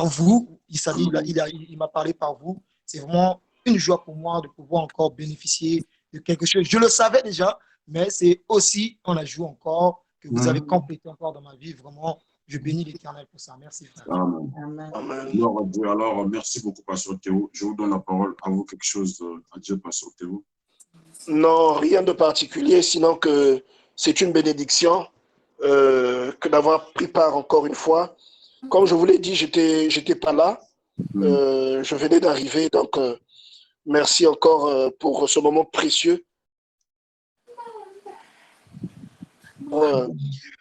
C: vous. Il m'a parlé par vous. C'est vraiment une joie pour moi de pouvoir encore bénéficier de quelque chose. Je le savais déjà, mais c'est aussi un ajout encore que vous avez complété encore dans ma vie. Vraiment, je bénis l'Éternel pour ça. Merci, frère.
D: Amen. Amen. Alors, merci beaucoup, pasteur Théo. Je vous donne la parole. À vous quelque chose à dire, pasteur Théo?
A: Non, rien de particulier, sinon que c'est une bénédiction que d'avoir pris part encore une fois. Comme je vous l'ai dit, j'étais pas là. Je venais d'arriver, donc merci encore pour ce moment précieux.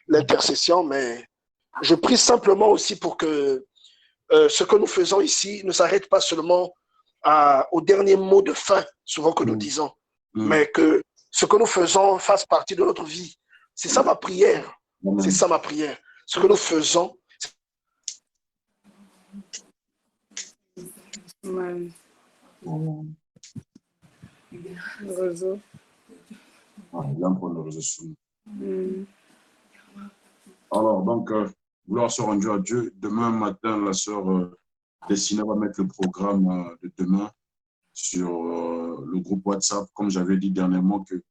A: L'intercession, mais je prie simplement aussi pour que ce que nous faisons ici ne s'arrête pas seulement au dernier mot de fin, souvent que nous disons, mais que ce que nous faisons fasse partie de notre vie. C'est ça ma prière. C'est ça ma prière. Ce que nous faisons.
B: Amen. Le réseau.
D: Le réseau. Alors, donc, gloire soit rendue à Dieu. Demain matin, la sœur Dessina va mettre le programme de demain sur le groupe WhatsApp. Comme j'avais dit dernièrement que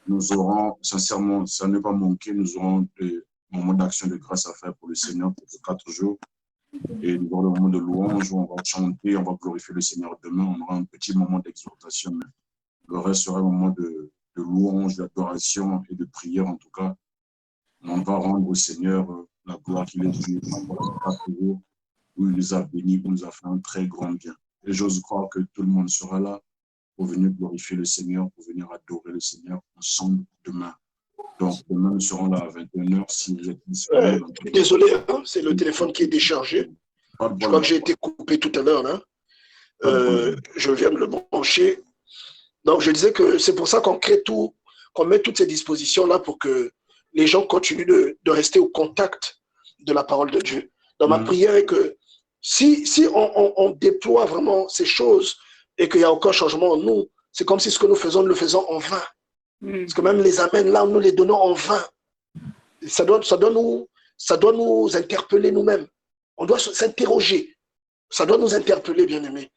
D: nous aurons, sincèrement, ça ne va pas manquer, nous aurons des moments d'action de grâce à faire pour le Seigneur pour ces 4 jours. Et nous aurons le moment de louange où on va chanter, on va glorifier le Seigneur demain. On aura un petit moment d'exhortation, mais le reste sera un moment de louange, d'adoration et de prière en tout cas. On va rendre au Seigneur la gloire qu'il est due pour 4 jours où il nous a bénis, où il nous a fait un très grand bien. Et j'ose croire que tout le monde sera là pour venir glorifier le Seigneur, pour venir adorer le Seigneur ensemble demain. Donc, demain, nous serons là à 21h si vous êtes disponible.
A: Désolé, hein, c'est le téléphone qui est déchargé. Je crois que j'ai été coupé tout à l'heure. Hein. Je viens de le brancher. Donc, je disais que c'est pour ça qu'on crée tout, qu'on met toutes ces dispositions-là pour que les gens continuent de rester au contact de la parole de Dieu. Donc, ma prière est que si on déploie vraiment ces choses et qu'il y a aucun changement en nous, c'est comme si ce que nous faisons, nous le faisons en vain. Parce que même les amens, là, nous les donnons en vain. Ça doit nous interpeller nous-mêmes. On doit s'interroger. Ça doit nous interpeller, bien-aimés.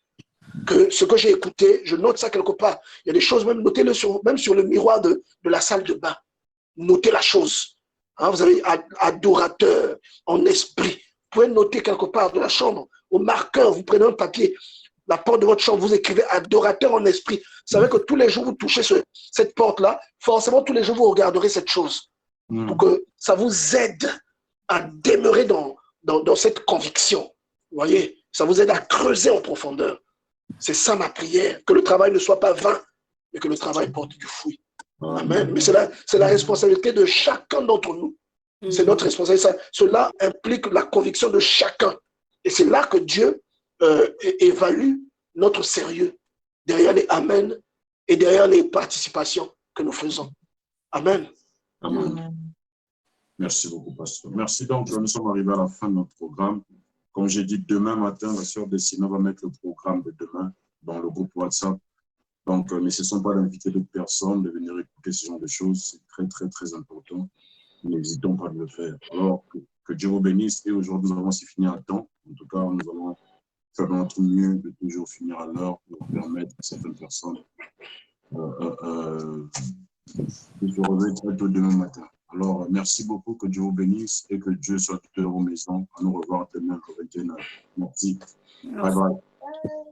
A: Que ce que j'ai écouté, je note ça quelque part. Il y a des choses, même notez-le même sur le miroir de la salle de bain. Notez la chose. Hein, vous avez adorateur en esprit. Vous pouvez noter quelque part de la chambre, au marqueur, vous prenez un papier, la porte de votre chambre, vous écrivez adorateur en esprit. Vous savez que tous les jours, vous touchez cette porte-là, forcément, tous les jours, vous regarderez cette chose. Pour que ça vous aide à demeurer dans cette conviction. Vous voyez, ça vous aide à creuser en profondeur. C'est ça ma prière, que le travail ne soit pas vain, mais que le travail porte du fruit. Amen. Mais c'est la responsabilité de chacun d'entre nous. C'est notre responsabilité. Cela implique la conviction de chacun. Et c'est là que Dieu évalue notre sérieux derrière les Amen et derrière les participations que nous faisons. Amen.
D: Amen. Merci beaucoup, pasteur. Merci. Donc, nous sommes arrivés à la fin de notre programme. Comme j'ai dit, demain matin, la sœur Dessina va mettre le programme de demain dans le groupe WhatsApp. Donc, ne cessons pas d'inviter d'autres personnes, de venir écouter ce genre de choses. C'est très, très, très important. N'hésitons pas de le faire. Alors, que Dieu vous bénisse. Et aujourd'hui, nous avons aussi fini à temps. En tout cas, nous allons faire notre mieux de toujours finir à l'heure pour permettre à certaines personnes de se réveiller très tôt demain matin. Alors, merci beaucoup, que Dieu vous bénisse et que Dieu soit tout dans vos maisons. À nous revoir demain au 21h. Merci. Bye bye.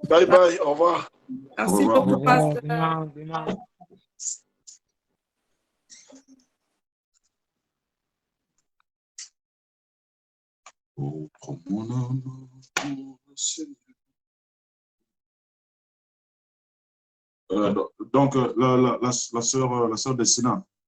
A: Bye bye, au revoir.
B: Merci beaucoup, pasteur.
D: Oh, prends mon âme pour le Seigneur. Donc, la sœur Dessina,